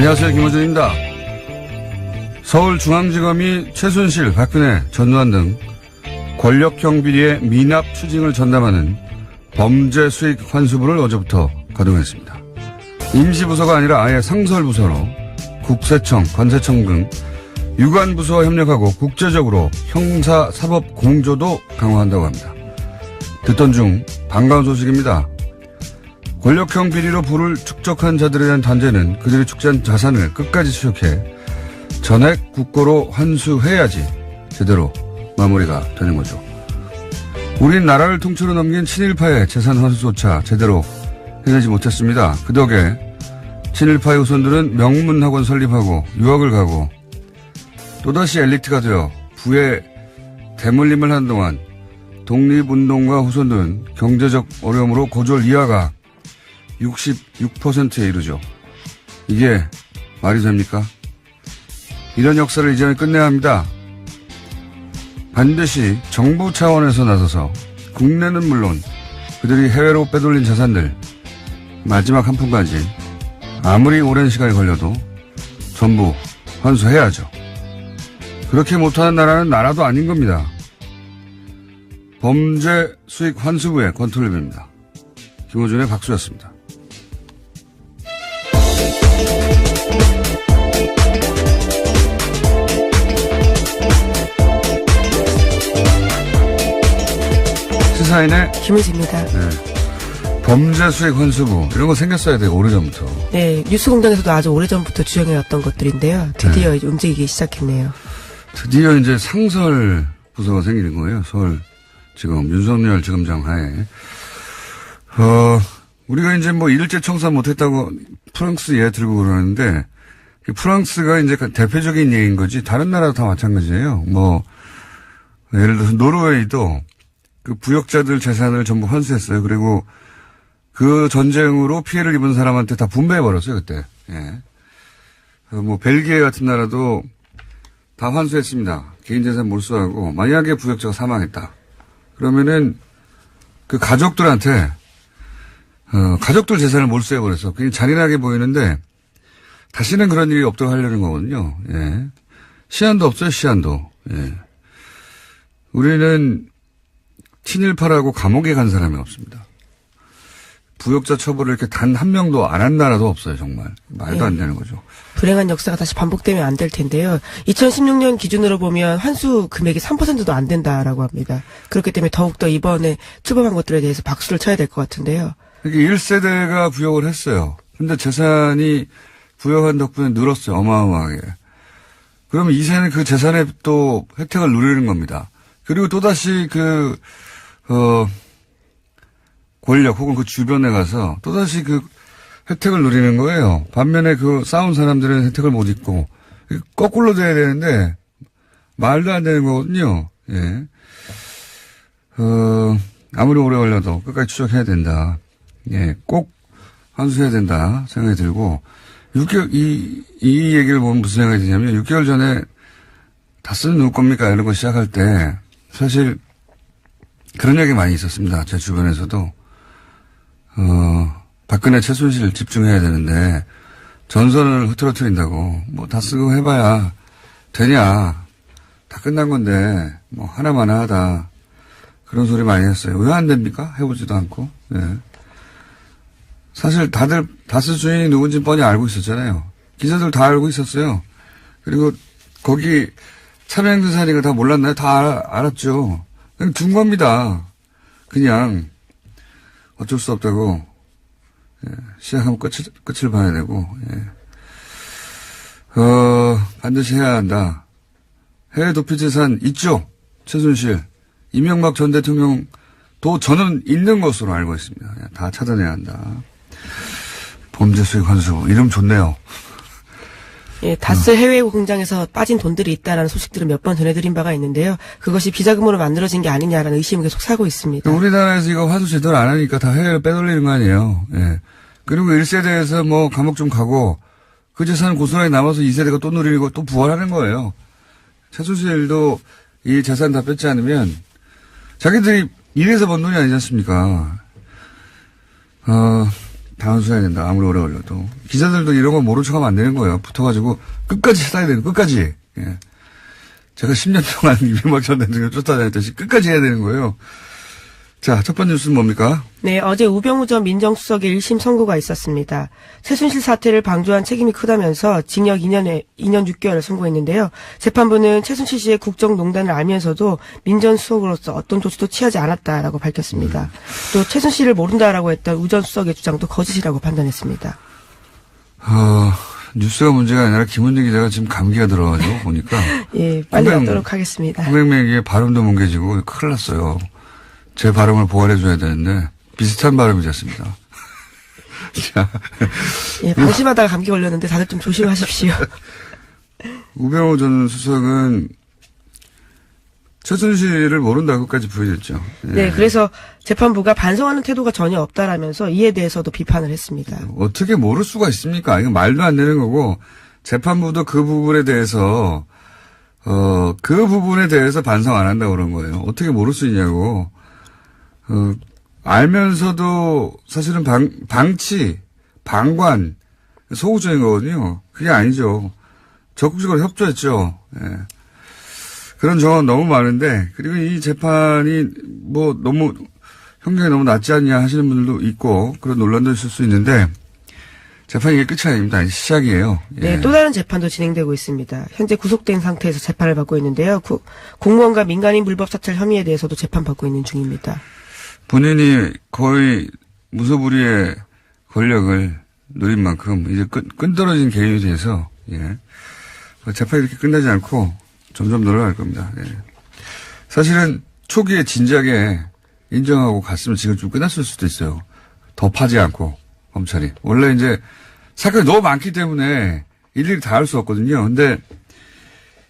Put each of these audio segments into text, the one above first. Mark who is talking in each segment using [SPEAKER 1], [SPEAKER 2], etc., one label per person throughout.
[SPEAKER 1] 안녕하세요. 김호준입니다. 서울중앙지검이 최순실, 박근혜, 전두환 등 권력형 비리의 미납 추징을 전담하는 범죄수익환수부를 어제부터 가동했습니다. 임시부서가 아니라 아예 상설부서로 국세청, 관세청 등 유관부서와 협력하고 국제적으로 형사사법 공조도 강화한다고 합니다. 듣던 중 반가운 소식입니다. 권력형 비리로 부를 축적한 자들에 대한 단죄는 그들이 축제한 자산을 끝까지 추적해 전액 국고로 환수해야지 제대로 마무리가 되는 거죠. 우린 나라를 통째로 넘긴 친일파의 재산 환수조차 제대로 해내지 못했습니다. 그 덕에 친일파의 후손들은 명문학원 설립하고 유학을 가고 또다시 엘리트가 되어 부의 대물림을 한 동안 독립운동가 후손들은 경제적 어려움으로 고졸 이하가 66%에 이르죠. 이게 말이 됩니까? 이런 역사를 이제 끝내야 합니다. 반드시 정부 차원에서 나서서 국내는 물론 그들이 해외로 빼돌린 자산들 마지막 한 푼까지 아무리 오랜 시간이 걸려도 전부 환수해야죠. 그렇게 못하는 나라는 나라도 아닌 겁니다. 범죄 수익 환수부의 권투랩입니다. 김호준의 박수였습니다. 시사인의
[SPEAKER 2] 김우지입니다.
[SPEAKER 1] 네. 범죄 수익 환수부 이런 거 생겼어야 돼요. 오래전부터.
[SPEAKER 2] 네, 뉴스공장에서도 아주 오래전부터 주장해왔던 것들인데요. 드디어 이제 움직이기 시작했네요.
[SPEAKER 1] 드디어 이제 상설 부서가 생기는 거예요. 서울지검 윤석열 지검장 하에. 우리가 이제 뭐 일제 청산 못했다고 프랑스 예 들고 그러는데 프랑스가 이제 대표적인 예인 거지 다른 나라도 다 마찬가지예요. 뭐 예를 들어서 노르웨이도 그 부역자들 재산을 전부 환수했어요. 그리고 그 전쟁으로 피해를 입은 사람한테 다 분배해버렸어요, 그때. 예. 뭐, 벨기에 같은 나라도 다 환수했습니다. 개인재산 몰수하고, 만약에 부역자가 사망했다. 그러면은, 그 가족들한테, 가족들 재산을 몰수해버려서 굉장히 잔인하게 보이는데, 다시는 그런 일이 없도록 하려는 거거든요. 예. 시한도 없어요, 시한도. 예. 우리는, 친일파라고 감옥에 간 사람이 없습니다. 부역자 처벌을 이렇게 단 한 명도 안 한 나라도 없어요, 정말. 말도 안 되는 거죠.
[SPEAKER 2] 불행한 역사가 다시 반복되면 안 될 텐데요. 2016년 기준으로 보면 환수 금액이 3%도 안 된다라고 합니다. 그렇기 때문에 더욱더 이번에 출범한 것들에 대해서 박수를 쳐야 될 것 같은데요.
[SPEAKER 1] 이게 1세대가 부역을 했어요. 근데 재산이 부역한 덕분에 늘었어요, 어마어마하게. 그러면 2세는 그 재산에 또 혜택을 누리는 겁니다. 그리고 또다시 권력 혹은 그 주변에 가서 또다시 그 혜택을 누리는 거예요. 반면에 그 싸운 사람들은 혜택을 못 입고 거꾸로 돼야 되는데 말도 안 되는 거거든요. 예. 아무리 오래 걸려도 끝까지 추적해야 된다. 예. 꼭 환수해야 된다 생각이 들고 6개월 이 얘기를 보면 무슨 생각이 드냐면 6개월 전에 다스는 누구 겁니까? 이런 거 시작할 때 사실 그런 얘기 많이 있었습니다. 제 주변에서도. 박근혜 최순실 집중해야 되는데 전선을 흐트러뜨린다고 뭐 다 쓰고 해봐야 되냐. 다 끝난 건데 뭐 하나마나 하다. 그런 소리 많이 했어요. 왜 안 됩니까? 해보지도 않고. 네. 사실 다들 다스 주인이 누군지 뻔히 알고 있었잖아요. 기자들 다 알고 있었어요. 그리고 거기 차명대사니까 다 몰랐나요? 다 알았죠. 그냥 둔 겁니다. 그냥 어쩔 수 없다고. 예, 시작하면 끝을 봐야 되고. 예. 반드시 해야 한다. 해외 도피 재산 있죠. 최순실, 이명박 전 대통령도 저는 있는 것으로 알고 있습니다. 다 찾아내야 한다. 범죄 수익 환수 이름 좋네요.
[SPEAKER 2] 예, 다스 해외 공장에서 빠진 돈들이 있다라는 소식들을 몇 번 전해드린 바가 있는데요. 그것이 비자금으로 만들어진 게 아니냐라는 의심이 계속 사고 있습니다.
[SPEAKER 1] 우리나라에서 이거 환수 제대로 안 하니까 다 해외로 빼돌리는 거 아니에요. 예. 그리고 1세대에서 뭐 감옥 좀 가고 그 재산은 고스란히 남아서 2세대가 또 누리고 또 부활하는 거예요. 최순실도 이 재산 다 뺏지 않으면 자기들이 일해서 번 돈이 아니지 않습니까? 당한수해야 된다. 아무리 오래 걸려도. 기자들도 이런 거 모른 척하면 안 되는 거예요. 붙어가지고 끝까지 찾아야 되는 끝까지. 예. 제가 10년 동안 이명박 전 대통령 쫓아다녔듯이 끝까지 해야 되는 거예요. 자, 첫 번째 뉴스는 뭡니까?
[SPEAKER 2] 네, 어제 우병우 전 민정수석의 1심 선고가 있었습니다. 최순실 사태를 방조한 책임이 크다면서 징역 2년 6개월을 선고했는데요. 재판부는 최순실 씨의 국정농단을 알면서도 민정수석으로서 어떤 조치도 취하지 않았다라고 밝혔습니다. 또 최순실을 모른다라고 했던 우 전 수석의 주장도 거짓이라고 판단했습니다.
[SPEAKER 1] 뉴스가 문제가 아니라 김은재 기자가 지금 감기가 들어가지고 보니까.
[SPEAKER 2] 예, 빨리 하도록 하겠습니다.
[SPEAKER 1] 홍백맹의 발음도 뭉개지고 큰일 났어요. 제 발음을 보완해줘야 되는데 비슷한 발음이 됐습니다. 자.
[SPEAKER 2] 예, 방심하다가 감기 걸렸는데 다들 좀 조심하십시오.
[SPEAKER 1] 우병우 전 수석은 최순실을 모른다고까지 부인했죠. 예.
[SPEAKER 2] 네, 그래서 재판부가 반성하는 태도가 전혀 없다라면서 이에 대해서도 비판을 했습니다.
[SPEAKER 1] 어떻게 모를 수가 있습니까? 이건 말도 안 되는 거고 재판부도 그 부분에 대해서 반성 안 한다고 그런 거예요. 어떻게 모를 수 있냐고. 알면서도 사실은 방관, 소극적인 거거든요. 그게 아니죠. 적극적으로 협조했죠. 예. 그런 정황은 너무 많은데, 그리고 이 재판이 형량이 너무 낮지 않냐 하시는 분들도 있고, 그런 논란도 있을 수 있는데, 재판이 이게 끝이 아닙니다. 시작이에요. 예.
[SPEAKER 2] 네, 또 다른 재판도 진행되고 있습니다. 현재 구속된 상태에서 재판을 받고 있는데요. 공무원과 민간인 불법 사찰 혐의에 대해서도 재판받고 있는 중입니다.
[SPEAKER 1] 본인이 거의 무소불위의 권력을 누린 만큼 이제 끈떨어진 개인이 돼서 예. 재판이 이렇게 끝나지 않고 점점 늘어날 겁니다. 예. 사실은 초기에 진작에 인정하고 갔으면 지금 좀 끝났을 수도 있어요. 더 파지 않고 검찰이. 원래 이제 사건이 너무 많기 때문에 일일이 다 할 수 없거든요. 근데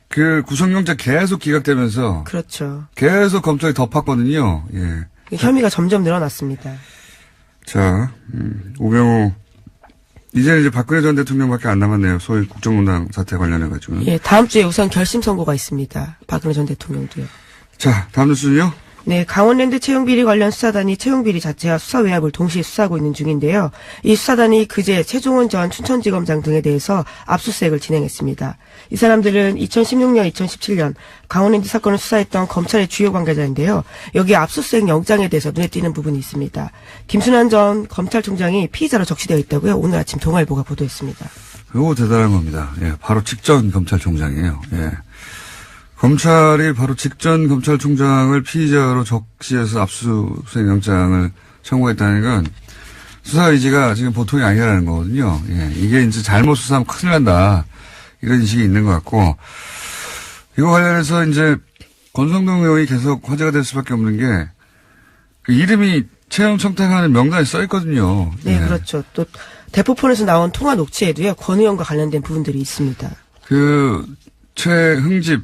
[SPEAKER 1] 그 구속영장 계속 기각되면서
[SPEAKER 2] 그렇죠.
[SPEAKER 1] 계속 검찰이 더 팠거든요. 예.
[SPEAKER 2] 혐의가 점점 늘어났습니다.
[SPEAKER 1] 자, 우병우. 이제는 이제 박근혜 전 대통령밖에 안 남았네요. 소위 국정농단 사태 관련해가지고.
[SPEAKER 2] 예, 다음 주에 우선 결심 선고가 있습니다. 박근혜 전 대통령도요.
[SPEAKER 1] 자, 다음 뉴스는요?
[SPEAKER 2] 네, 강원랜드 채용비리 관련 수사단이 채용비리 자체와 수사 외압을 동시에 수사하고 있는 중인데요. 이 수사단이 그제 최종원 전 춘천지검장 등에 대해서 압수수색을 진행했습니다. 이 사람들은 2016년, 2017년 강원랜드 사건을 수사했던 검찰의 주요 관계자인데요. 여기 압수수색 영장에 대해서 눈에 띄는 부분이 있습니다. 김순환 전 검찰총장이 피의자로 적시되어 있다고요. 오늘 아침 동아일보가 보도했습니다.
[SPEAKER 1] 이거 대단한 겁니다. 예, 바로 직전 검찰총장이에요. 예. 검찰이 바로 직전 검찰총장을 피의자로 적시해서 압수수색 영장을 청구했다는 건 수사 의지가 지금 보통이 아니라는 거거든요. 예, 이게 이제 잘못 수사하면 큰일 난다. 이런 인식이 있는 것 같고, 이거 관련해서 이제 권성동 의원이 계속 화제가 될 수밖에 없는 게, 그 이름이 채용 청탁하는 명단에 써 있거든요.
[SPEAKER 2] 네,
[SPEAKER 1] 예.
[SPEAKER 2] 그렇죠. 또 대포폰에서 나온 통화 녹취에도요, 권 의원과 관련된 부분들이 있습니다.
[SPEAKER 1] 최흥집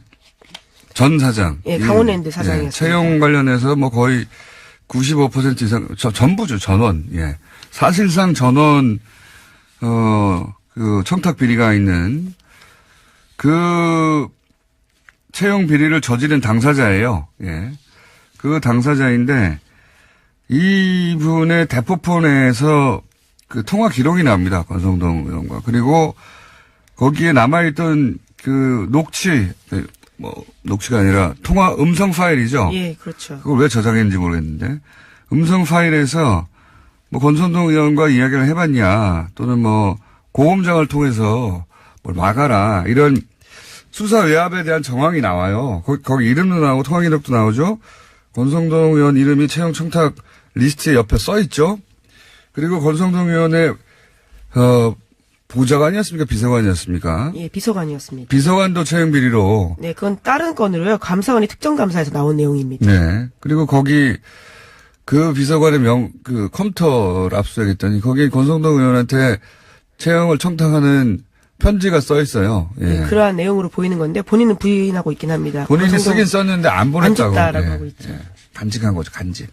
[SPEAKER 1] 전 사장.
[SPEAKER 2] 예, 강원랜드 사장이었습니다.
[SPEAKER 1] 채용 관련해서 뭐 거의 95% 이상, 전부죠, 전원. 예. 사실상 전원, 그 청탁 비리가 있는 그 채용 비리를 저지른 당사자예요. 예. 그 당사자인데 이분의 대포폰에서 그 통화 기록이 나옵니다. 권성동 의원과. 그리고 거기에 남아있던 그 녹취가 아니라 통화 음성 파일이죠.
[SPEAKER 2] 예, 그렇죠.
[SPEAKER 1] 그걸 왜 저장했는지 모르겠는데 음성 파일에서 뭐 권성동 의원과 이야기를 해봤냐 또는 뭐 고검장을 통해서 뭘 막아라 이런 수사 외압에 대한 정황이 나와요. 거기 이름도 나오고 통화 기록도 나오죠. 권성동 의원 이름이 채용 청탁 리스트에 옆에 써 있죠. 그리고 권성동 의원의 보좌관이었습니까? 비서관이었습니까?
[SPEAKER 2] 예, 비서관이었습니다.
[SPEAKER 1] 비서관도 채용 비리로.
[SPEAKER 2] 네, 그건 다른 건으로요. 감사원이 특정감사에서 나온 내용입니다.
[SPEAKER 1] 네. 그리고 거기 그 비서관의 그 컴퓨터를 압수하겠더니 거기 권성동 의원한테 채용을 청탁하는 편지가 써 있어요. 예.
[SPEAKER 2] 네, 그러한 내용으로 보이는 건데 본인은 부인하고 있긴 합니다.
[SPEAKER 1] 본인이 쓰긴 썼는데 안 보냈다고.
[SPEAKER 2] 안 줬다라고 하고 있죠.
[SPEAKER 1] 예. 간직한 거죠, 간직.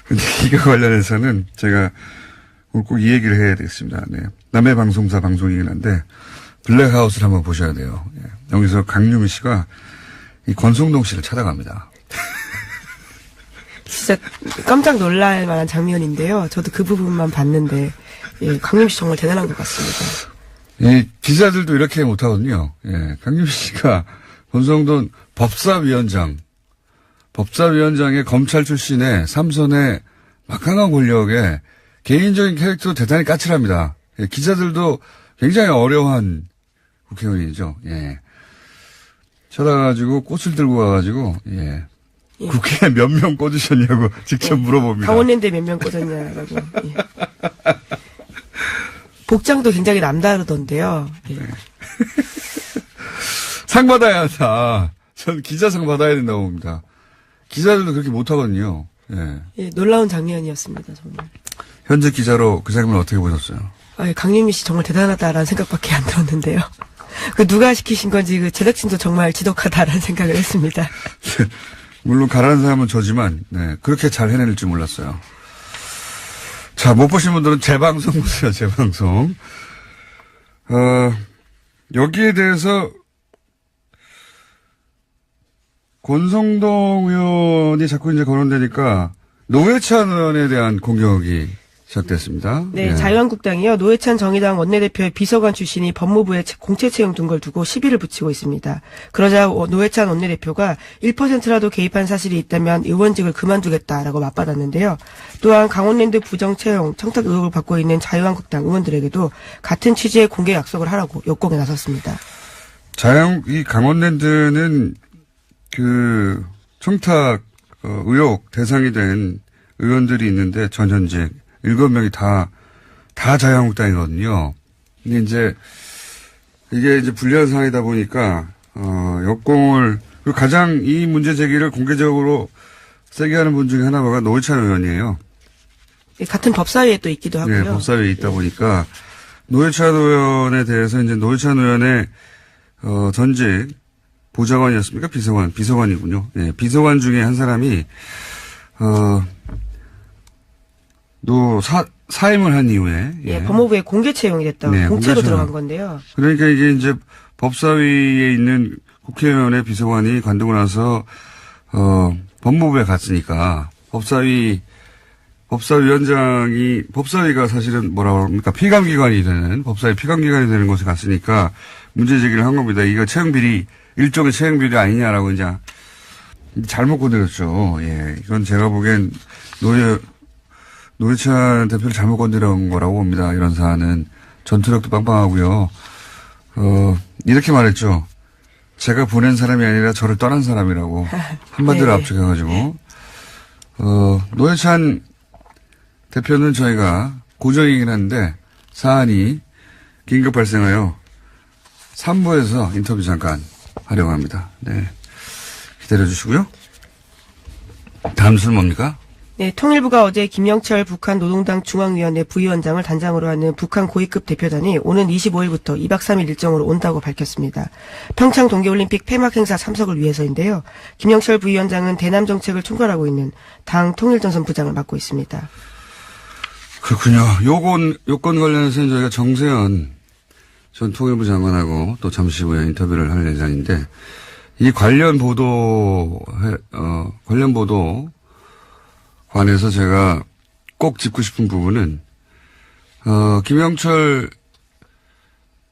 [SPEAKER 1] 근데 이거 관련해서는 제가 꼭 이 얘기를 해야 되겠습니다. 네. 남의 방송사 방송이긴 한데 블랙하우스를 한번 보셔야 돼요. 예. 여기서 강유미 씨가 이 권성동 씨를 찾아갑니다.
[SPEAKER 2] 진짜 깜짝 놀랄 만한 장면인데요. 저도 그 부분만 봤는데, 예, 강림 씨 정말 대단한 것 같습니다.
[SPEAKER 1] 이 기자들도 이렇게 못하거든요. 예, 강림 씨가 권성동 법사위원장의 검찰 출신의 삼선의 막강한 권력에 개인적인 캐릭터도 대단히 까칠합니다. 예, 기자들도 굉장히 어려워한 국회의원이죠. 예. 쳐다가지고 꽃을 들고 가가지고, 예.
[SPEAKER 2] 예.
[SPEAKER 1] 국회에 몇 명 꽂으셨냐고 직접 물어봅니다.
[SPEAKER 2] 강원랜드에 몇 명 꽂았냐라고. 예. 복장도 굉장히 남다르던데요. 예.
[SPEAKER 1] 상 받아야 한다. 전 기자상 받아야 된다고 봅니다. 기자들도 그렇게 못하거든요. 예.
[SPEAKER 2] 예, 놀라운 장면이었습니다, 정말.
[SPEAKER 1] 현직 기자로 그 장면을 어떻게 보셨어요?
[SPEAKER 2] 아, 강림미 씨 정말 대단하다라는 생각밖에 안 들었는데요. 그 누가 시키신 건지 그 제작진도 정말 지독하다라는 생각을 했습니다.
[SPEAKER 1] 물론 가라는 사람은 저지만, 네, 그렇게 잘 해낼 줄 몰랐어요. 자, 못 보신 분들은 재방송 보세요, 재방송. 여기에 대해서 권성동 의원이 자꾸 이제 거론되니까 노회찬 의원에 대한 공격이 시작됐습니다.
[SPEAKER 2] 네,
[SPEAKER 1] 예.
[SPEAKER 2] 자유한국당이요. 노회찬 정의당 원내대표의 비서관 출신이 법무부에 공채 채용 둔 걸 두고 시비를 붙이고 있습니다. 그러자 노회찬 원내대표가 1%라도 개입한 사실이 있다면 의원직을 그만두겠다라고 맞받았는데요. 또한 강원랜드 부정 채용 청탁 의혹을 받고 있는 자유한국당 의원들에게도 같은 취지의 공개 약속을 하라고 역공에 나섰습니다.
[SPEAKER 1] 이 강원랜드는 그 청탁 의혹 대상이 된 의원들이 있는데 전현직 7명이 다 자유한국당이거든요. 근데 이게 이제 불리한 상황이다 보니까, 역공을, 그리고 가장 이 문제 제기를 공개적으로 세게 하는 분 중에 하나가 노회찬 의원이에요.
[SPEAKER 2] 네, 같은 법사위에 또 있기도 하고요.
[SPEAKER 1] 네, 법사위에 있다 보니까, 노회찬 의원에 대해서 이제 노회찬 의원의, 전직 보좌관이었습니까? 비서관이군요. 네, 비서관 중에 한 사람이, 사임을 한 이후에.
[SPEAKER 2] 예, 법무부에 공개 채용이 됐다고
[SPEAKER 1] 네,
[SPEAKER 2] 공채로
[SPEAKER 1] 공개
[SPEAKER 2] 들어간
[SPEAKER 1] 채용.
[SPEAKER 2] 건데요.
[SPEAKER 1] 그러니까 이게 이제 법사위에 있는 국회의원의 비서관이 관두고 나서, 법무부에 갔으니까, 법사위가 사실은 뭐라고 합니까? 법사위 피감기관이 되는 곳에 갔으니까 문제 제기를 한 겁니다. 이거 일종의 채용비리 아니냐라고 이제 잘못 건드렸죠. 예. 이건 제가 보기엔 노회찬 대표를 잘못 건드린 거라고 봅니다. 이런 사안은 전투력도 빵빵하고요. 이렇게 말했죠. 제가 보낸 사람이 아니라 저를 떠난 사람이라고 한마디로 압축해가지고 노회찬 대표는 저희가 고정이긴 한데 사안이 긴급 발생하여 3부에서 인터뷰 잠깐 하려고 합니다. 네, 기다려주시고요. 다음 순 뭡니까?
[SPEAKER 2] 네, 통일부가 어제 김영철 북한 노동당 중앙위원회 부위원장을 단장으로 하는 북한 고위급 대표단이 오는 25일부터 2박 3일 일정으로 온다고 밝혔습니다. 평창 동계올림픽 폐막 행사 참석을 위해서인데요. 김영철 부위원장은 대남 정책을 총괄하고 있는 당 통일전선 부장을 맡고 있습니다.
[SPEAKER 1] 그렇군요. 요건 관련해서는 저희가 정세현 전 통일부 장관하고 또 잠시 후에 인터뷰를 할 예정인데 이 관련 보도 관해서 제가 꼭 짚고 싶은 부분은, 김영철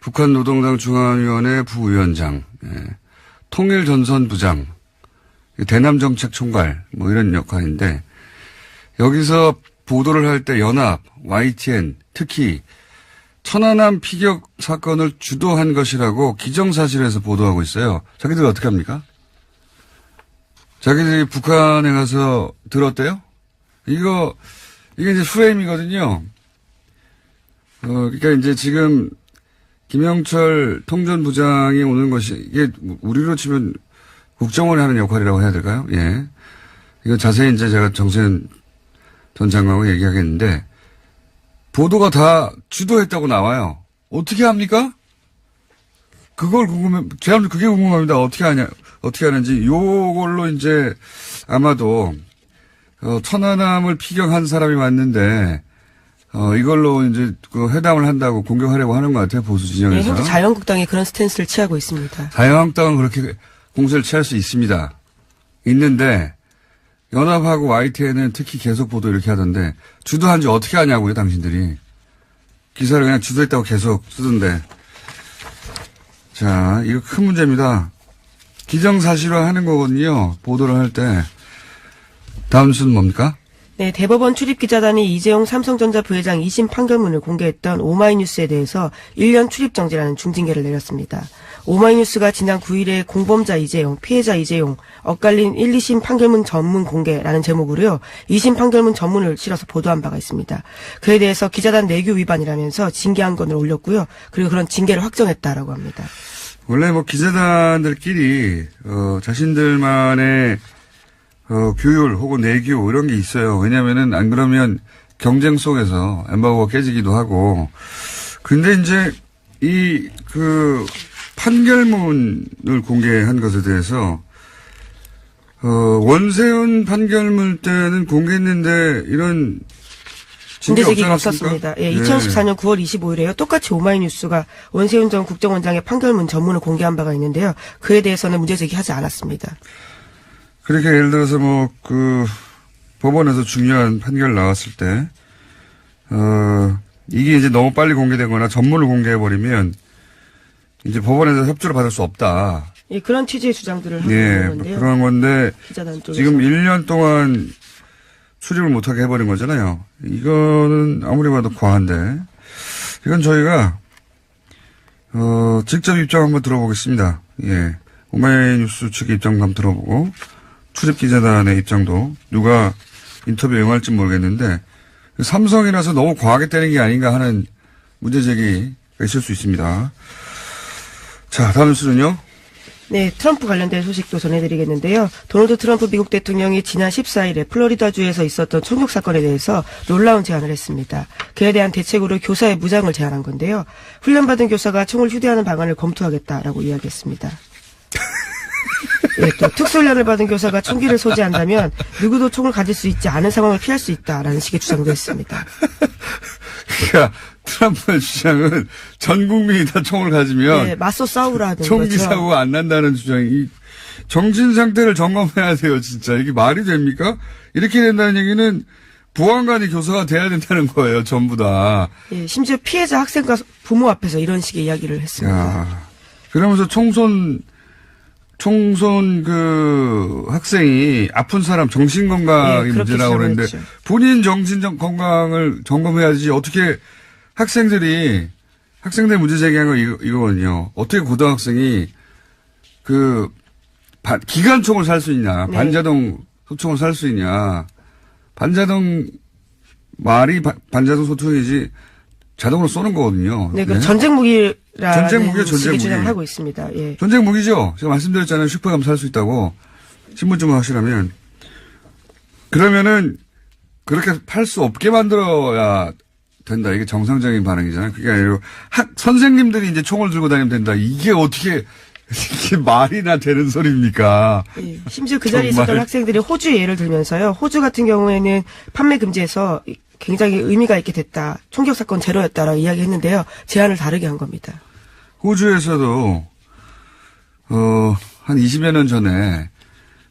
[SPEAKER 1] 북한 노동당 중앙위원회 부위원장, 통일전선부장, 대남정책 총괄, 뭐 이런 역할인데, 여기서 보도를 할 때 연합, YTN, 특히 천안함 피격 사건을 주도한 것이라고 기정사실에서 보도하고 있어요. 자기들 어떻게 합니까? 자기들이 북한에 가서 들었대요? 이게 이제 프레임이거든요. 그러니까 이제 지금 김영철 통전부장이 오는 것이 이게 우리로 치면 국정원이 하는 역할이라고 해야 될까요? 예. 이거 자세히 이제 제가 정세현 전 장관하고 얘기하겠는데 보도가 다 주도했다고 나와요. 어떻게 합니까? 제가 그게 궁금합니다. 어떻게 하는지. 요걸로 이제 아마도 천안함을 피격한 사람이 맞는데, 이걸로 이제 그 회담을 한다고 공격하려고 하는 것 같아요, 보수 진영에서.
[SPEAKER 2] 네, 현재 자유한국당이 그런 스탠스를 취하고 있습니다.
[SPEAKER 1] 자유한국당은 그렇게 공세를 취할 수 있습니다. 있는데, 연합하고 YTN은 특히 계속 보도 이렇게 하던데 주도한지 어떻게 하냐고요, 당신들이. 기사를 그냥 주도했다고 계속 쓰던데. 자, 이거 큰 문제입니다. 기정사실화 하는 거거든요. 보도를 할 때. 다음 순 뭡니까?
[SPEAKER 2] 네, 대법원 출입기자단이 이재용 삼성전자 부회장 2심 판결문을 공개했던 오마이뉴스에 대해서 1년 출입정지라는 중징계를 내렸습니다. 오마이뉴스가 지난 9일에 공범자 이재용, 피해자 이재용, 엇갈린 1, 2심 판결문 전문 공개라는 제목으로요. 2심 판결문 전문을 실어서 보도한 바가 있습니다. 그에 대해서 기자단 내규 위반이라면서 징계 한 건을 올렸고요. 그리고 그런 징계를 확정했다라고 합니다.
[SPEAKER 1] 원래 뭐 기자단들끼리 자신들만의 규율 혹은 내규 이런 게 있어요. 왜냐면은 안 그러면 경쟁 속에서 엠바고가 깨지기도 하고. 근데 이제 판결문을 공개한 것에 대해서 원세훈 판결문 때는 공개했는데 이런
[SPEAKER 2] 문제 제기가 없었습니다. 예, 2014년 9월 25일에요. 똑같이 오마이뉴스가 원세훈 전 국정원장의 판결문 전문을 공개한 바가 있는데요. 그에 대해서는 문제 제기하지 않았습니다.
[SPEAKER 1] 그렇게 예를 들어서 법원에서 중요한 판결 나왔을 때 이게 이제 너무 빨리 공개되거나 전문을 공개해버리면 이제 법원에서 협조를 받을 수 없다.
[SPEAKER 2] 예, 그런 취지의 주장들을 하고 있는 건데요.
[SPEAKER 1] 그런 건데
[SPEAKER 2] 기자단 쪽에서.
[SPEAKER 1] 지금 1년 동안 출입을 못하게 해버린 거잖아요. 이거는 아무리 봐도 과한데 이건 저희가 직접 입장 한번 들어보겠습니다. 예, 오마이뉴스 측의 입장도 한번 들어보고 출입기자단의 입장도 누가 인터뷰 응할지 모르겠는데 삼성이라서 너무 과하게 때린 게 아닌가 하는 문제 제기가 있을 수 있습니다. 자, 다음 뉴스는요.
[SPEAKER 2] 네, 트럼프 관련된 소식도 전해드리겠는데요. 도널드 트럼프 미국 대통령이 지난 14일에 플로리다주에서 있었던 총격 사건에 대해서 놀라운 제안을 했습니다. 그에 대한 대책으로 교사의 무장을 제안한 건데요. 훈련받은 교사가 총을 휴대하는 방안을 검토하겠다라고 이야기했습니다. 예, 또 특수훈련을 받은 교사가 총기를 소지한다면 누구도 총을 가질 수 있지 않은 상황을 피할 수 있다라는 식의 주장도 했습니다.
[SPEAKER 1] 그러니까 트럼프의 주장은 전 국민이 다 총을 가지면
[SPEAKER 2] 네, 맞서 싸우라는
[SPEAKER 1] 총기
[SPEAKER 2] 거죠.
[SPEAKER 1] 사고가 안 난다는 주장이 정신 상태를 점검해야 돼요. 진짜 이게 말이 됩니까? 이렇게 된다는 얘기는 보안관이 교사가 돼야 된다는 거예요. 전부 다.
[SPEAKER 2] 예, 심지어 피해자 학생과 부모 앞에서 이런 식의 이야기를 했습니다.
[SPEAKER 1] 야, 그러면서 총선 학생이 아픈 사람 정신건강이
[SPEAKER 2] 예,
[SPEAKER 1] 문제라고 그러는데
[SPEAKER 2] 했죠.
[SPEAKER 1] 본인 건강을 점검해야지 어떻게 학생들 문제 제기한 거 이거거든요. 어떻게 고등학생이 기관총을 살 수 있냐.
[SPEAKER 2] 네.
[SPEAKER 1] 반자동 소총을 살 수 있냐. 반자동 소총이지 자동으로 쏘는 거거든요.
[SPEAKER 2] 네, 그
[SPEAKER 1] 네?
[SPEAKER 2] 전쟁 무기라는
[SPEAKER 1] 전쟁 무기죠, 전쟁 무기.
[SPEAKER 2] 주장을 하고 있습니다. 예.
[SPEAKER 1] 전쟁 무기죠. 제가 말씀드렸잖아요. 슈퍼에 가면 살 수 있다고. 신분증만 하시라면. 그러면은 그렇게 팔 수 없게 만들어야 된다. 이게 정상적인 반응이잖아요. 그게 아니라 선생님들이 이제 총을 들고 다니면 된다. 이게 어떻게 이게 말이나 되는 소리입니까?
[SPEAKER 2] 예, 심지어 그 자리에 있었던 학생들이 호주 예를 들면서요. 호주 같은 경우에는 판매 금지에서 굉장히 의미가 있게 됐다. 총격 사건 제로였다라고 이야기했는데요. 제안을 다르게 한 겁니다.
[SPEAKER 1] 호주에서도 한 20여 년 전에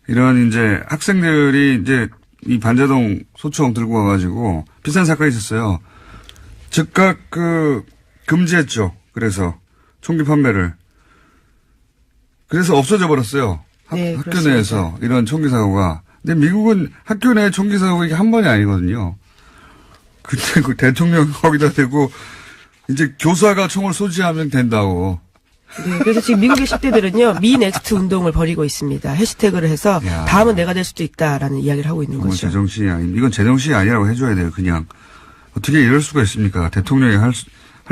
[SPEAKER 1] 이런 이제 학생들이 이제 이 반자동 소총 들고 와가지고 비싼 사건이 있었어요. 즉각 금지했죠. 그래서 총기 판매를. 그래서 없어져 버렸어요.
[SPEAKER 2] 네,
[SPEAKER 1] 학교
[SPEAKER 2] 그렇습니다.
[SPEAKER 1] 내에서 이런 총기 사고가. 근데 미국은 학교 내 총기 사고가 이게 한 번이 아니거든요. 그때 그 대통령 거기다 대고 이제 교사가 총을 소지하면 된다고.
[SPEAKER 2] 네, 그래서 지금 미국의 10대들은요. 미 넥스트 운동을 벌이고 있습니다. 해시태그를 해서
[SPEAKER 1] 야.
[SPEAKER 2] 다음은 내가 될 수도 있다라는 이야기를 하고 있는
[SPEAKER 1] 이건
[SPEAKER 2] 거죠.
[SPEAKER 1] 제정신이 이건 제정신이 아니라고 해줘야 돼요. 그냥 어떻게 이럴 수가 있습니까? 대통령이 할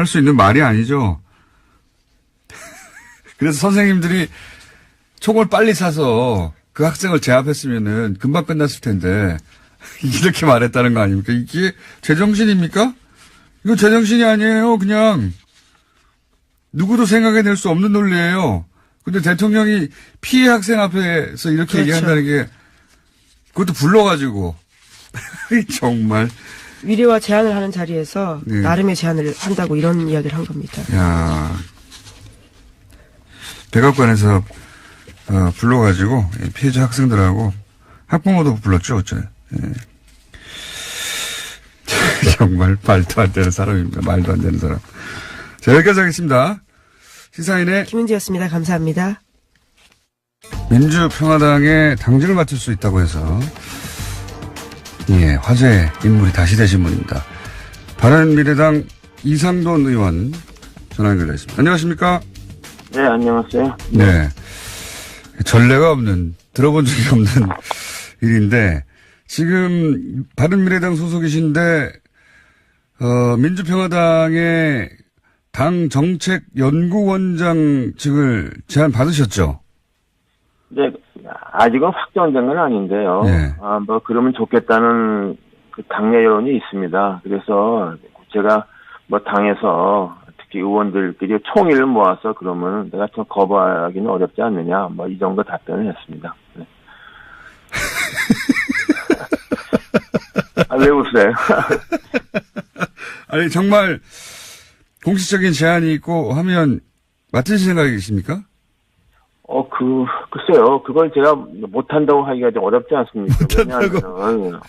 [SPEAKER 1] 수 있는 말이 아니죠. 그래서 선생님들이 총을 빨리 사서 그 학생을 제압했으면은 금방 끝났을 텐데 이렇게 말했다는 거 아닙니까? 이게 제정신입니까? 이거 제정신이 아니에요. 그냥 누구도 생각해낼 수 없는 논리예요. 근데 대통령이 피해 학생 앞에서 이렇게
[SPEAKER 2] 그렇죠.
[SPEAKER 1] 얘기한다는 게 그것도 불러가지고 정말.
[SPEAKER 2] 위례와 제안을 하는 자리에서
[SPEAKER 1] 네.
[SPEAKER 2] 나름의 제안을 한다고 이런 이야기를 한 겁니다.
[SPEAKER 1] 야, 백악관에서 불러가지고 피해자 학생들하고 학부모도 불렀죠, 어째. 예. 정말 말도 안 되는 사람입니다. 말도 안 되는 사람. 자, 여기까지 하겠습니다. 시사인의
[SPEAKER 2] 김은지였습니다. 감사합니다.
[SPEAKER 1] 민주평화당의 당직을 맡을 수 있다고 해서 예, 화제의 인물이 다시 되신 분입니다. 바른미래당 이상돈 의원 전화 연결되어 있습니다. 안녕하십니까?
[SPEAKER 3] 네, 안녕하세요.
[SPEAKER 1] 네. 전례가 없는, 들어본 적이 없는 일인데, 지금 바른미래당 소속이신데, 민주평화당의 당 정책연구원장직을 제안 받으셨죠?
[SPEAKER 3] 네, 아직은 확정된 건 아닌데요.
[SPEAKER 1] 네.
[SPEAKER 3] 그러면 좋겠다는 그 당내 여론이 있습니다. 그래서 제가 당에서 특히 의원들끼리 총의를 모아서 그러면 내가 좀 거부하기는 어렵지 않느냐, 이 정도 답변을 했습니다. 네. 왜 웃어요?
[SPEAKER 1] 아니, 정말 공식적인 제안이 있고 하면 맡으실 생각이 있습니까?
[SPEAKER 3] 글쎄요. 그걸 제가 못한다고 하기가 좀 어렵지 않습니까? 왜냐하면,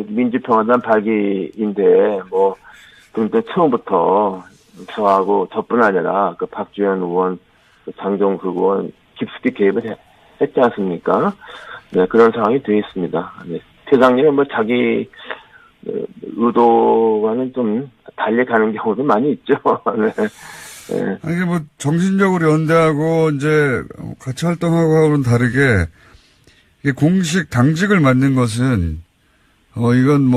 [SPEAKER 3] 민주평화당 발기인데, 그런데 처음부터 저하고 저뿐 아니라 박주현 의원, 장종석 의원 깊숙이 개입을 했지 않습니까? 네, 그런 상황이 되어 있습니다. 네. 회장님은 자기 의도와는 좀 달리 가는 경우도 많이 있죠. 네. 네.
[SPEAKER 1] 아니, 이게 정신적으로 연대하고, 이제, 같이 활동하고 하고는 다르게, 이게 공식 당직을 맡는 것은, 이건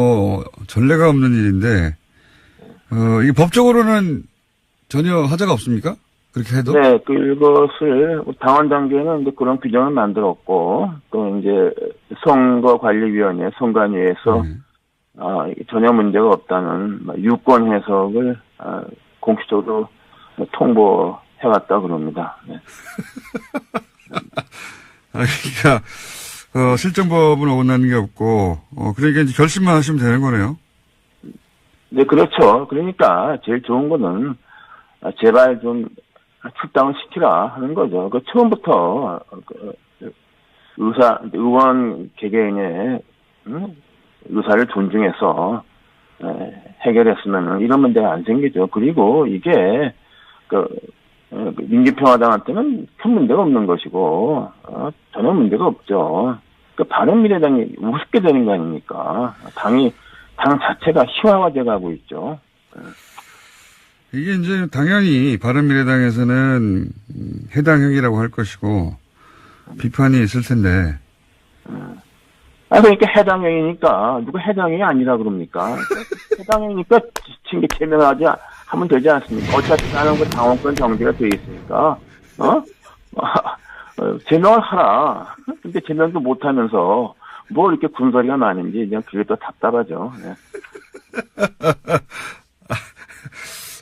[SPEAKER 1] 전례가 없는 일인데, 이게 법적으로는 전혀 하자가 없습니까? 그렇게 해도?
[SPEAKER 3] 네, 그것을 당원 단계는 이제 그런 규정을 만들었고, 또 이제 선거관리위원회, 선관위에서, 전혀 문제가 없다는 유권 해석을, 공식적으로 통보해왔다 그럽니다. 네.
[SPEAKER 1] 그러니까 실정법은 어긋나는 게 없고 그러니까 이제 결심만 하시면 되는 거네요.
[SPEAKER 3] 네, 그렇죠. 그러니까 제일 좋은 거는 제발 좀 출당을 시키라 하는 거죠. 처음부터 의원 개개인의 의사를 존중해서 해결했으면 이런 문제가 안 생기죠. 그리고 이게 민주평화당한테는 큰 문제가 없는 것이고 전혀 문제가 없죠. 바른미래당이 우습게 되는 거 아닙니까? 당 자체가 희화화돼 가고 있죠.
[SPEAKER 1] 이게 이제 당연히 바른미래당에서는 해당형이라고 할 것이고 비판이 있을 텐데.
[SPEAKER 3] 그러니까 해당형이니까 누가 해당형이 아니라 그럽니까? 해당형이니까 징계 제명하지 하면 되지 않습니까? 어차피 나는 당원권 정지가 돼 있으니까, 제명을 하라. 근데 제명도 못 하면서, 이렇게 군소리가 많은지, 그냥 그게 또 답답하죠. 네.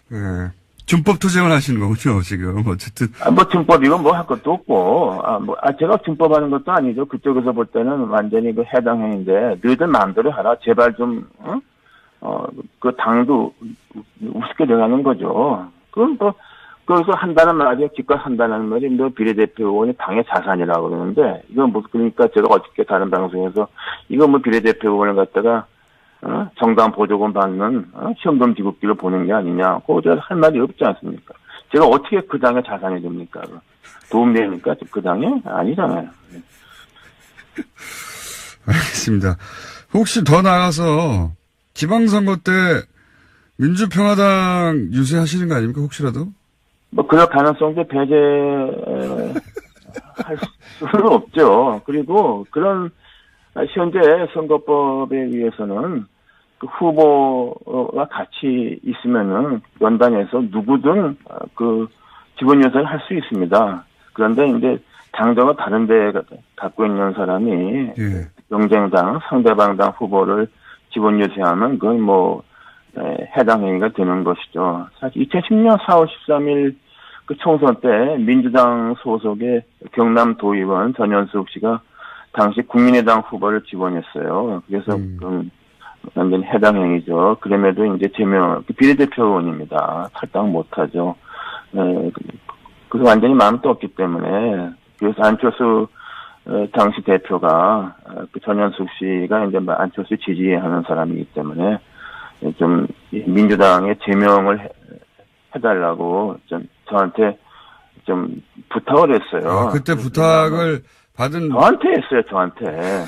[SPEAKER 1] 네. 준법 투쟁을 하시는 거군요, 지금. 어쨌든.
[SPEAKER 3] 준법이건 할 것도 없고, 제가 준법하는 것도 아니죠. 그쪽에서 볼 때는 완전히 해당형인데, 너희들 마음대로 하라. 제발 좀, 당도 우습게 돼가는 거죠. 그럼 거기서 한다는 말이, 기껏 한다는 말이, 비례대표 의원이 당의 자산이라고 그러는데, 이건 그러니까 제가 어저께 다른 방송에서, 이건 비례대표 의원을 갖다가, 정당 보조금 받는, 시험돈 비급기를 보는 게 아니냐. 그거 할 말이 없지 않습니까? 제가 어떻게 그 당의 자산이 됩니까? 도움됩니까? 그 당에? 아니잖아요.
[SPEAKER 1] 알겠습니다. 혹시 더 나아가서, 지방선거 때 민주평화당 유세하시는 거 아닙니까? 혹시라도?
[SPEAKER 3] 그럴 가능성도 배제할 수는 없죠. 그리고 그런 현재 선거법에 의해서는 그 후보가 같이 있으면은 연단에서 누구든 기본 요소를 할 수 있습니다. 그런데 이제 당정을 다른 데 갖고 있는 사람이 경쟁당, 상대방당 후보를 기본 요새하면 그건 해당 행위가 되는 것이죠. 사실 2010년 4월 13일 그 총선 때 민주당 소속의 경남도의원 전현숙 씨가 당시 국민의당 후보를 지원했어요. 그래서 완전히 해당 행위죠. 그럼에도 이제 비례대표 의원입니다. 탈당 못하죠. 그래서 완전히 마음 떴기 때문에 그래서 안철수 당시 대표가 그 전현숙 씨가 이제 안철수 지지하는 사람이기 때문에 좀 민주당에 제명을 해달라고 좀 저한테 좀 부탁을 했어요.
[SPEAKER 1] 아, 그때 부탁을 받은
[SPEAKER 3] 저한테 했어요. 저한테.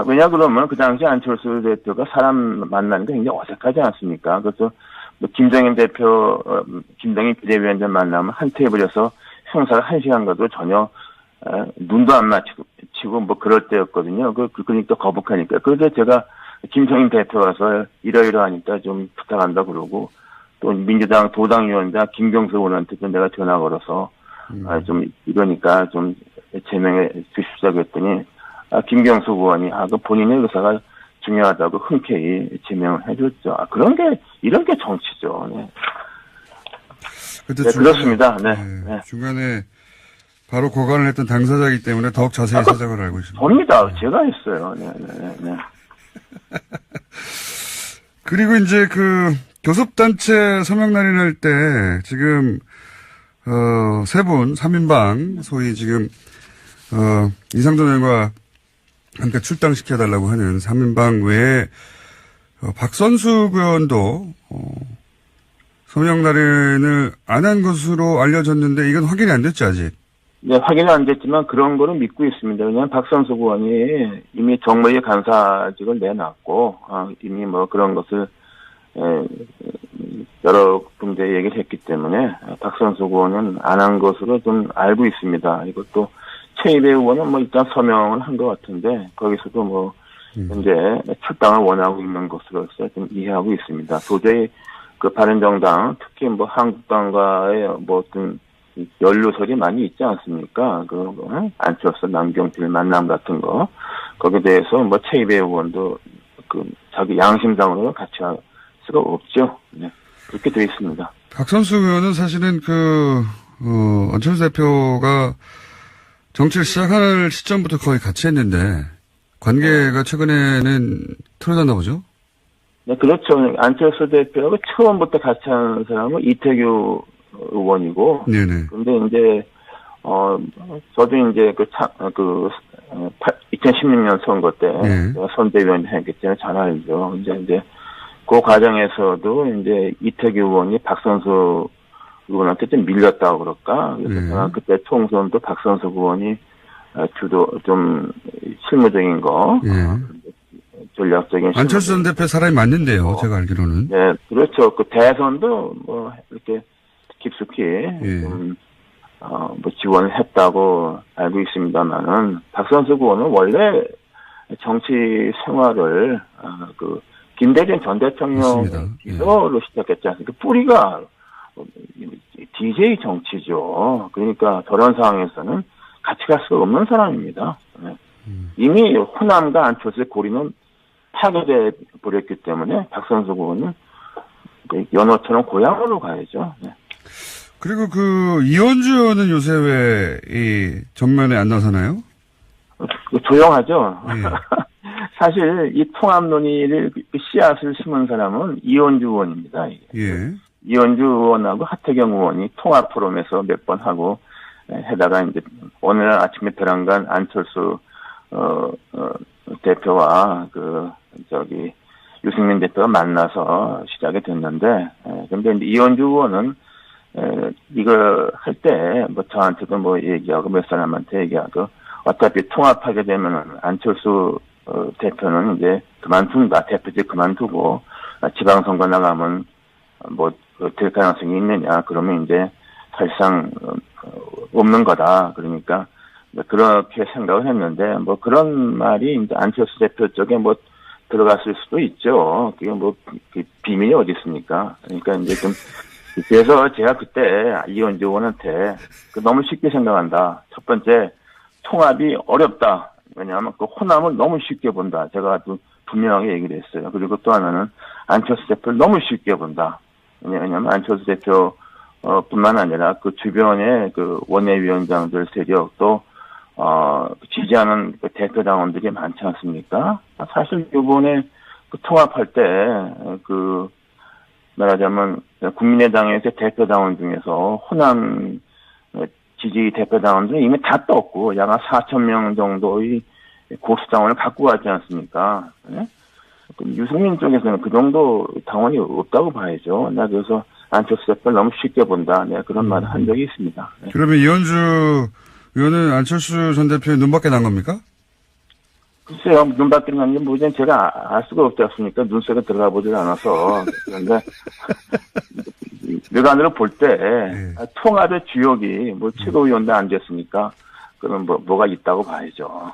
[SPEAKER 3] 왜냐 그러면 그 당시 안철수 대표가 사람 만나는 게 굉장히 어색하지 않습니까? 그래서 뭐 김정인 대표, 김정인 비대위원장 만나면 한 테이블에서 행사를 1시간 가도 전혀 눈도 안 마치고 뭐 그럴 때였거든요. 그러니까 거북하니까. 그래서 제가 김정인 대표 와서 이러이러하니까 좀 부탁한다 그러고 또 민주당 도당위원장 김경수 의원한테 내가 전화 걸어서 좀 이러니까 좀 제명해 주십시오 했더니 김경수 의원이 그 본인의 의사가 중요하다고 흔쾌히 제명을 해줬죠. 이런 게 정치죠. 네.
[SPEAKER 1] 그때
[SPEAKER 3] 네,
[SPEAKER 1] 중간에,
[SPEAKER 3] 그렇습니다. 네.
[SPEAKER 1] 네. 중간에 바로 고관을 했던 당사자이기 때문에 더욱 자세히 사정을 알고 있습니다.
[SPEAKER 3] 접니다. 제가 했어요. 네.
[SPEAKER 1] 그리고 이제 그 교섭단체 서명 날인할 때 지금 세 분 3인방 소위 지금 이상돈 의원과 함께 출당시켜달라고 하는 3인방 외에 박선숙 의원도 서명 날인을 안 한 것으로 알려졌는데 이건 확인이 안 됐죠 아직.
[SPEAKER 3] 네, 확인은 안 됐지만 그런 거는 믿고 있습니다. 왜냐하면 박선숙 의원이 이미 정무위 간사직을 내놨고 이미 뭐 그런 것을 여러 군데 얘기를 했기 때문에 박선숙 의원은 안 한 것으로 좀 알고 있습니다. 이것도 최이배 의원은 뭐 일단 서명을 한 것 같은데 거기서도 뭐 현재 출당을 원하고 있는 것으로서 좀 이해하고 있습니다. 도저히 그 바른정당 특히 뭐 한국당과의 뭐 어떤 연루설이 많이 있지 않습니까? 안철수 남경필 만남 같은 거 거기에 대해서 뭐 최이배 의원도 그 자기 양심상으로 같이 할 수가 없죠. 네. 그렇게 되어 있습니다.
[SPEAKER 1] 박선숙 의원은 사실은 안철수 대표가 정치를 시작할 시점부터 거의 같이 했는데 관계가 최근에는 틀어졌나 보죠?
[SPEAKER 3] 네, 그렇죠. 안철수 대표가 처음부터 같이 한 사람은 이태규 의원이고.
[SPEAKER 1] 네네.
[SPEAKER 3] 근데 이제, 저도 이제 2016년 선거 때
[SPEAKER 1] 네.
[SPEAKER 3] 선대위원 했기 때문에 잘 알죠. 이제 그 과정에서도 이제 이태규 의원이 박선수 의원한테 좀 밀렸다고 그럴까. 그래서 그때 총선도 박선수 의원이 좀 실무적인 거. 전략적인.
[SPEAKER 1] 안철수 전 대표 사람이 맞는데요. 제가 알기로는.
[SPEAKER 3] 네, 그렇죠. 그 대선도 뭐 이렇게 깊숙이 뭐 지원을 했다고 알고 있습니다만은 박선수 의원은 원래 정치 생활을 김대중 전 대통령 비서로 시작했지 않습니까? 뿌리가 DJ 정치죠. 그러니까 저런 상황에서는 같이 갈 수가 없는 사람입니다. 네. 이미 호남과 안철수의 고리는 파괴돼 버렸기 때문에 박선수 의원은 연어처럼 고향으로 가야죠. 네.
[SPEAKER 1] 그리고 이현주 의원은 요새 왜 이 전면에 안 나서나요?
[SPEAKER 3] 조용하죠.
[SPEAKER 1] 예.
[SPEAKER 3] 사실 이 통합 논의를 씨앗을 심은 사람은 이현주 의원입니다.
[SPEAKER 1] 예.
[SPEAKER 3] 이현주 의원하고 하태경 의원이 통합 포럼에서 몇 번 하고 해다가 이제 오늘 아침에 들어간 안철수 대표와 유승민 대표가 만나서 시작이 됐는데, 근데 이제 이현주 의원은 이거 할 때 뭐 저한테도 뭐 얘기하고 몇 사람한테 얘기하고 어차피 통합하게 되면은 안철수 대표는 이제 그만둔다. 대표직 그만두고 지방선거 나가면 뭐 될 가능성이 있느냐. 그러면 이제 사실상 없는 거다. 그러니까 그렇게 생각을 했는데 뭐 그런 말이 이제 안철수 대표 쪽에 뭐 들어갔을 수도 있죠. 그게 뭐 비밀이 어디 있습니까? 그러니까 이제 좀 그래서 제가 그때 이현주 의원한테 너무 쉽게 생각한다. 첫 번째 통합이 어렵다. 왜냐하면 호남을 너무 쉽게 본다. 제가 아주 분명하게 얘기를 했어요. 그리고 또 하나는 안철수 대표를 너무 쉽게 본다. 왜냐하면 안철수 대표 뿐만 아니라 그 주변의 원내위원장들 세력도 지지하는 대표당원들이 많지 않습니까? 사실 이번에 통합할 때 말하자면 국민의당에서 대표당원 중에서 호남 지지 대표당원들은 이미 다 떴고, 약 4,000명 정도의 고수당원을 갖고 가지 않습니까? 네? 유승민 쪽에서는 그 정도 당원이 없다고 봐야죠. 나 그래서 안철수 대표를 너무 쉽게 본다. 내가 그런 말을 한 적이 있습니다. 네.
[SPEAKER 1] 그러면 이현주 의원은 안철수 전 대표의 눈밖에 난 겁니까?
[SPEAKER 3] 글쎄요, 눈밖에 난 게 뭐지? 제가 알 수가 없지 않습니까? 눈속에 들어가 보질 않아서. 그런데, 외관으로 볼 때, 통합의 주역이 뭐 최고위원도 안 됐으니까, 그럼 뭐가 있다고 봐야죠.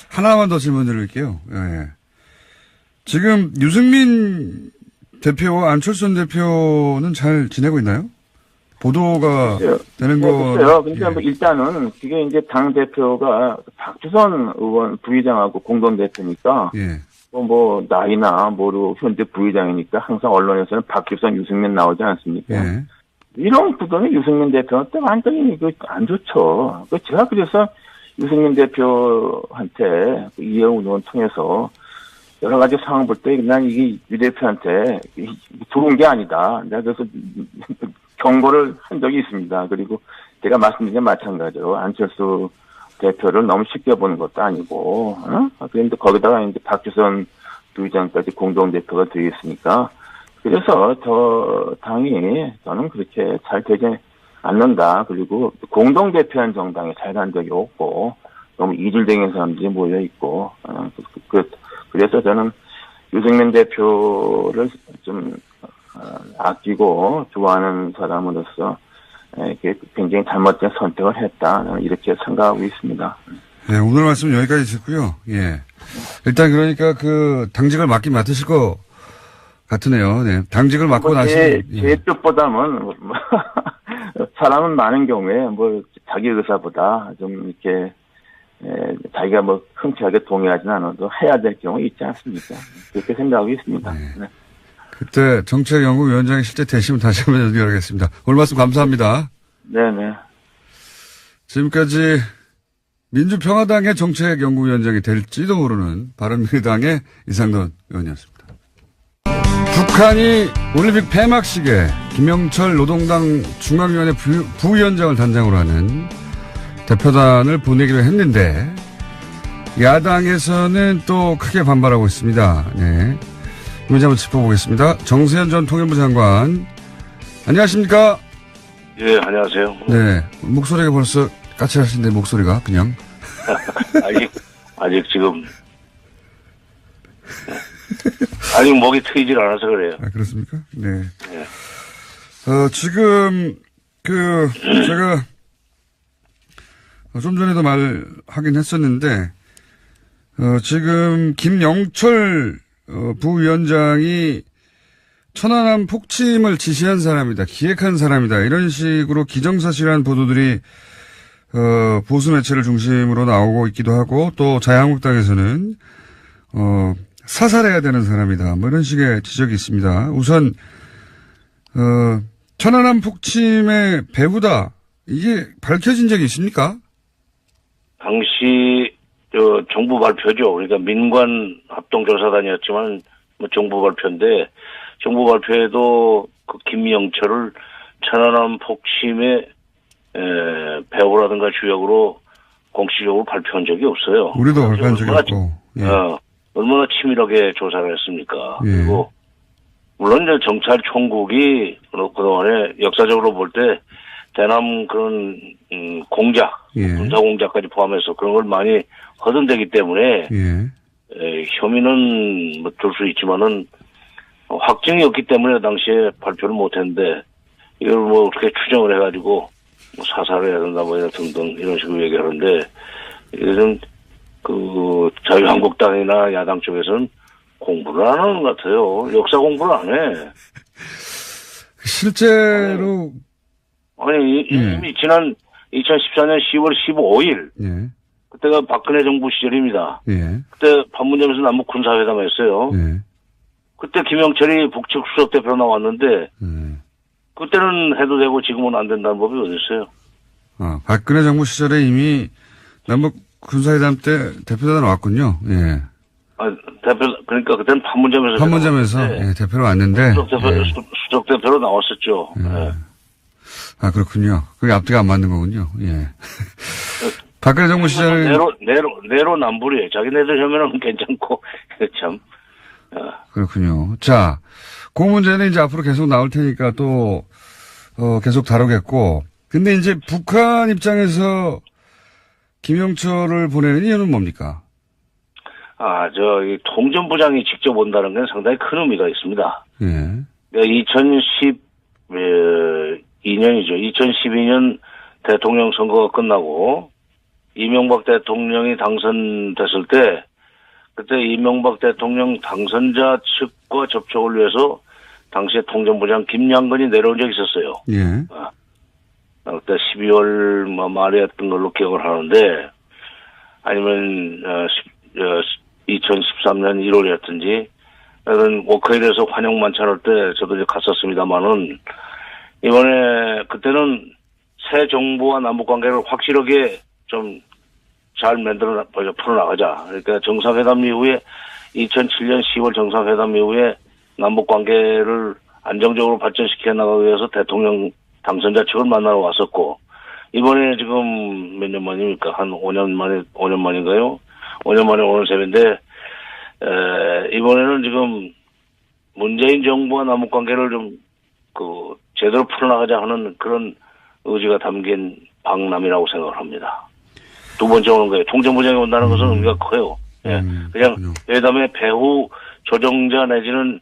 [SPEAKER 1] 하나만 더 질문 드릴게요. 예. 지금 유승민 대표와 안철수 전 대표는 잘 지내고 있나요? 보도가 되는 거.
[SPEAKER 3] 글쎄요. 그러니까 뭐 일단은 그게 이제 당 대표가 박주선 의원 부의장하고 공동 대표니까
[SPEAKER 1] 예.
[SPEAKER 3] 뭐 나이나 뭐로 현재 부의장이니까 항상 언론에서는 박주선, 유승민 나오지 않습니까?
[SPEAKER 1] 예.
[SPEAKER 3] 이런 구도는 유승민 대표한테 완전히 안 좋죠. 제가 그래서 유승민 대표한테 이해웅 의원 통해서 여러 가지 상황 볼 때 난 이게 유 대표한테 좋은 게 아니다. 내가 그래서 경고를 한 적이 있습니다. 그리고 제가 말씀드린 게 마찬가지로 안철수 대표를 너무 쉽게 보는 것도 아니고, 그런데 거기다가 이제 박주선 부의장까지 공동대표가 되어 있으니까, 그래서 당이 저는 그렇게 잘 되지 않는다. 그리고 공동대표한 정당이 잘 간 적이 없고, 너무 이질적인 사람들이 모여 있고, 그래서 저는 유승민 대표를 좀 아끼고 좋아하는 사람으로서 굉장히 잘못된 선택을 했다. 이렇게 생각하고 있습니다.
[SPEAKER 1] 네, 오늘 말씀 여기까지 듣고요. 예. 일단 그러니까 그 당직을 맡으실 것 같으네요. 네. 당직을 맡고
[SPEAKER 3] 제
[SPEAKER 1] 예.
[SPEAKER 3] 뜻보다는 사람은 많은 경우에 뭐 자기 의사보다 좀 이렇게 자기가 뭐 흔쾌하게 동의하지는 않아도 해야 될 경우 있지 않습니까? 그렇게 생각하고 있습니다.
[SPEAKER 1] 네.
[SPEAKER 3] 네.
[SPEAKER 1] 그때 정책연구위원장이 실제 되시면 다시 한번 연결하겠습니다. 오늘 말씀 감사합니다.
[SPEAKER 3] 네네.
[SPEAKER 1] 지금까지 민주평화당의 정책연구위원장이 될지도 모르는 바른미래당의 이상돈 의원이었습니다. 북한이 올림픽 폐막식에 김영철 노동당 중앙위원회 부위원장을 단장으로 하는 대표단을 보내기로 했는데 야당에서는 또 크게 반발하고 있습니다. 네. 이 문제 한번 짚어보겠습니다. 정세현 전 통일부 장관, 안녕하십니까?
[SPEAKER 4] 예, 안녕하세요.
[SPEAKER 1] 네. 목소리가 벌써 까칠하신데, 목소리가, 그냥.
[SPEAKER 4] 아직 지금, 아직 목이 트이질 않아서 그래요.
[SPEAKER 1] 아, 그렇습니까? 네.
[SPEAKER 4] 예.
[SPEAKER 1] 지금, 제가, 좀 전에도 말하긴 했었는데, 지금, 김영철 부위원장이 천안함 폭침을 지시한 사람이다, 기획한 사람이다, 이런 식으로 기정사실한 보도들이 보수 매체를 중심으로 나오고 있기도 하고, 또 자유한국당에서는 사살해야 되는 사람이다, 뭐 이런 식의 지적이 있습니다. 우선 천안함 폭침의 배후다, 이게 밝혀진 적이 있습니까?
[SPEAKER 4] 당시 정부 발표죠. 그러니까 민관 합동조사단이었지만 뭐 정부 발표인데, 정부 발표에도 그 김영철을 천안함 폭침의 배후라든가 주역으로 공식적으로 발표한 적이 없어요.
[SPEAKER 1] 우리도 발표한 적이 없고. 예.
[SPEAKER 4] 얼마나 치밀하게 조사를 했습니까?
[SPEAKER 1] 예.
[SPEAKER 4] 그리고 물론 이제 정찰 총국이 그동안에 역사적으로 볼 때 대남 그런 공작,
[SPEAKER 1] 예.
[SPEAKER 4] 군사 공작까지 포함해서 그런 걸 많이 허든되기 때문에 혐의는 뭐 들 수 있지만은 확증이 없기 때문에 당시에 발표를 못했는데, 이걸 뭐 그렇게 추정을 해가지고 뭐 사살을 해야 된다 뭐 이런 등등 이런 식으로 얘기하는데, 이것은 그 자유한국당이나 야당 쪽에서는 공부를 안 하는 것 같아요. 역사 공부를 안 해.
[SPEAKER 1] 실제로
[SPEAKER 4] 아니 이미 지난 2014년 10월 15일
[SPEAKER 1] 예.
[SPEAKER 4] 그때가 박근혜 정부 시절입니다.
[SPEAKER 1] 예.
[SPEAKER 4] 그때 판문점에서 남북 군사회담했어요.
[SPEAKER 1] 예.
[SPEAKER 4] 그때 김영철이 북측 수석대표로 나왔는데 그때는 해도 되고 지금은 안 된다는 법이 어디 있어요?
[SPEAKER 1] 박근혜 정부 시절에 이미 남북 군사회담 때 대표단 왔군요. 예.
[SPEAKER 4] 그러니까 그때는 판문점에서
[SPEAKER 1] 예, 대표로 왔는데
[SPEAKER 4] 수석대표로 나왔었죠.
[SPEAKER 1] 예.
[SPEAKER 4] 예.
[SPEAKER 1] 아, 그렇군요. 그게 앞뒤가 안 맞는 거군요. 예. 박근혜 정부 시절에.
[SPEAKER 4] 내로남불이에요. 자기네들 혐의는 괜찮고, 참.
[SPEAKER 1] 그렇군요. 자, 그 문제는 이제 앞으로 계속 나올 테니까 또, 계속 다루겠고. 근데 이제 북한 입장에서 김영철을 보내는 이유는 뭡니까?
[SPEAKER 4] 이 통전부장이 직접 온다는 건 상당히 큰 의미가 있습니다.
[SPEAKER 1] 예.
[SPEAKER 4] 2012년이죠. 2012년 대통령 선거가 끝나고 이명박 대통령이 당선됐을 때 그때 이명박 대통령 당선자 측과 접촉을 위해서 당시에 통전부장 김양근이 내려온 적이 있었어요.
[SPEAKER 1] 예.
[SPEAKER 4] 그때 12월 말이었던 걸로 기억을 하는데 아니면 2013년 1월이었든지 그런 워크힐에서 환영 만찬할 때 저도 이제 갔었습니다만은 이번에 그때는 새 정부와 남북 관계를 확실하게 좀 잘 풀어나가자. 그러니까 정상회담 이후에 2007년 10월 정상회담 이후에 남북 관계를 안정적으로 발전시켜 나가기 위해서 대통령 당선자 측을 만나러 왔었고 이번에 지금 몇 년 만입니까? 한 5년 만인가요? 5년 만에 오는 셈인데 이번에는 지금 문재인 정부와 남북 관계를 좀 제대로 풀어나가자 하는 그런 의지가 담긴 방남이라고 생각을 합니다. 두 번째 오는 거예요. 통전부장이 온다는 것은 의미가 커요. 예. 그냥 회담의 배후 조정자 내지는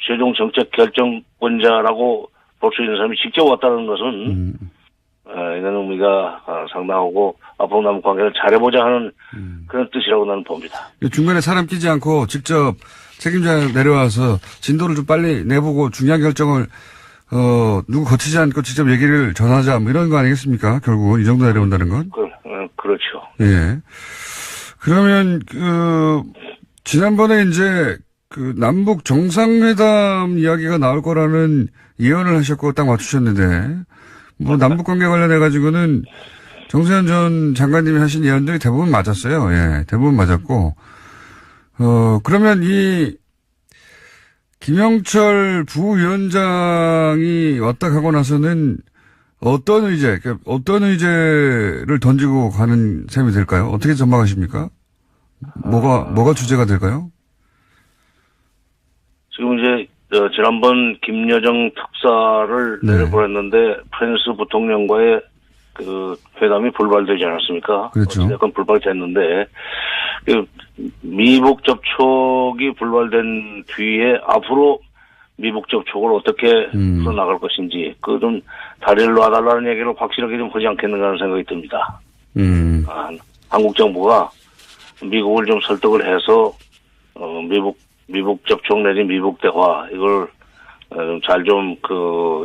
[SPEAKER 4] 최종 정책 결정권자라고 볼 수 있는 사람이 직접 왔다는 것은 이런 의미가 상당하고 앞으로 남북 관계를 잘해보자 하는 그런 뜻이라고 나는 봅니다.
[SPEAKER 1] 중간에 사람 끼지 않고 직접 책임자 내려와서 진도를 좀 빨리 내보고 중요한 결정을 누구 거치지 않고 직접 얘기를 전하자 뭐 이런 거 아니겠습니까? 결국은 이 정도 내려온다는 건.
[SPEAKER 4] 그렇죠.
[SPEAKER 1] 예. 그러면 지난번에 이제 남북 정상회담 이야기가 나올 거라는 예언을 하셨고 딱 맞추셨는데 뭐 남북 관계 관련해 가지고는 정세현 전 장관님이 하신 예언들이 대부분 맞았어요. 예. 대부분 맞았고 그러면 이 김영철 부위원장이 왔다 가고 나서는 어떤 의제를 던지고 가는 셈이 될까요? 어떻게 전망하십니까? 뭐가 주제가 될까요?
[SPEAKER 4] 지금 이제 지난번 김여정 특사를 내려보냈는데 프랑스 부통령과의 회담이 불발되지 않았습니까?
[SPEAKER 1] 그렇죠.
[SPEAKER 4] 약간 불발됐는데 미북 접촉이 불발된 뒤에 앞으로 미북 접촉을 어떻게 풀어나갈 것인지 좀 다리를 놔달라는 얘기를 확실하게 좀 하지 않겠는가 하는 생각이 듭니다. 한국 정부가 미국을 좀 설득을 해서 미북 접촉 내지 미북 대화 이걸 잘 좀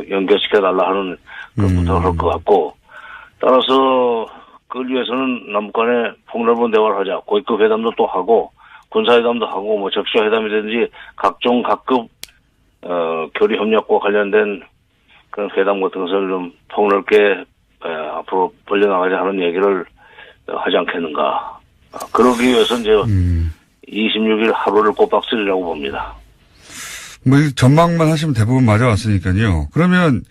[SPEAKER 4] 연결시켜 달라 하는 그런 부탁을 할 것 같고 따라서 그걸 위해서는 남북 간에 폭넓은 대화를 하자. 고위급 회담도 또 하고 군사회담도 하고 뭐 적시회담이든지 각종 각급 교류 협력과 관련된 그런 회담 같은 것을 좀 폭넓게 앞으로 벌려나가자 하는 얘기를 하지 않겠는가. 그러기 위해서 이제 26일 하루를 꼬박 쓰리라고 봅니다.
[SPEAKER 1] 뭐 전망만 하시면 대부분 맞아왔으니까요. 그러면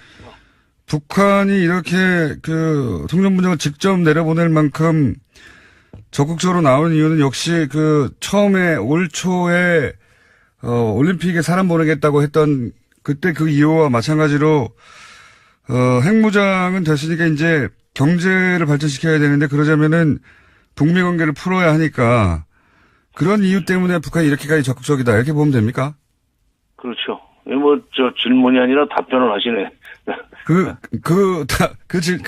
[SPEAKER 1] 북한이 이렇게 통전부장을 직접 내려보낼 만큼 적극적으로 나오는 이유는 역시 처음에 올 초에 올림픽에 사람 보내겠다고 했던 그때 그 이유와 마찬가지로 핵무장은 됐으니까 이제 경제를 발전시켜야 되는데 그러자면은 북미 관계를 풀어야 하니까 그런 이유 때문에 북한이 이렇게까지 적극적이다 이렇게 보면 됩니까?
[SPEAKER 4] 그렇죠. 질문이 아니라 답변을 하시네.
[SPEAKER 1] 그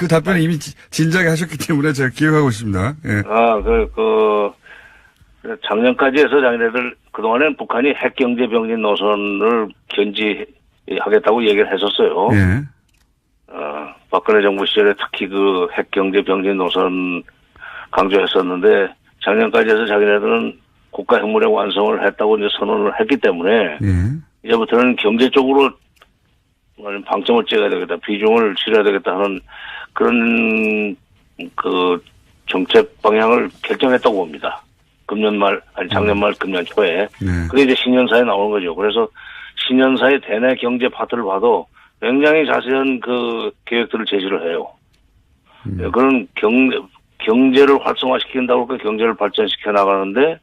[SPEAKER 1] 답변을 이미 진작에 하셨기 때문에 제가 기억하고 있습니다. 예.
[SPEAKER 4] 작년까지 해서 자기네들 그동안엔 북한이 핵경제 병진 노선을 견지하겠다고 얘기를 했었어요.
[SPEAKER 1] 예.
[SPEAKER 4] 박근혜 정부 시절에 특히 핵경제 병진 노선 강조했었는데 작년까지 해서 자기네들은 국가 핵무력 완성을 했다고 이제 선언을 했기 때문에 이제부터는 경제 쪽으로 방점을 찍어야 되겠다, 비중을 실어야 되겠다 하는 그런 정책 방향을 결정했다고 봅니다. 작년 말 금년 초에. 그게 이제 신년사에 나오는 거죠. 그래서 신년사의 대내 경제 파트를 봐도 굉장히 자세한 그 계획들을 제시를 해요. 그런 경제를 활성화시킨다고 그 경제를 발전시켜 나가는데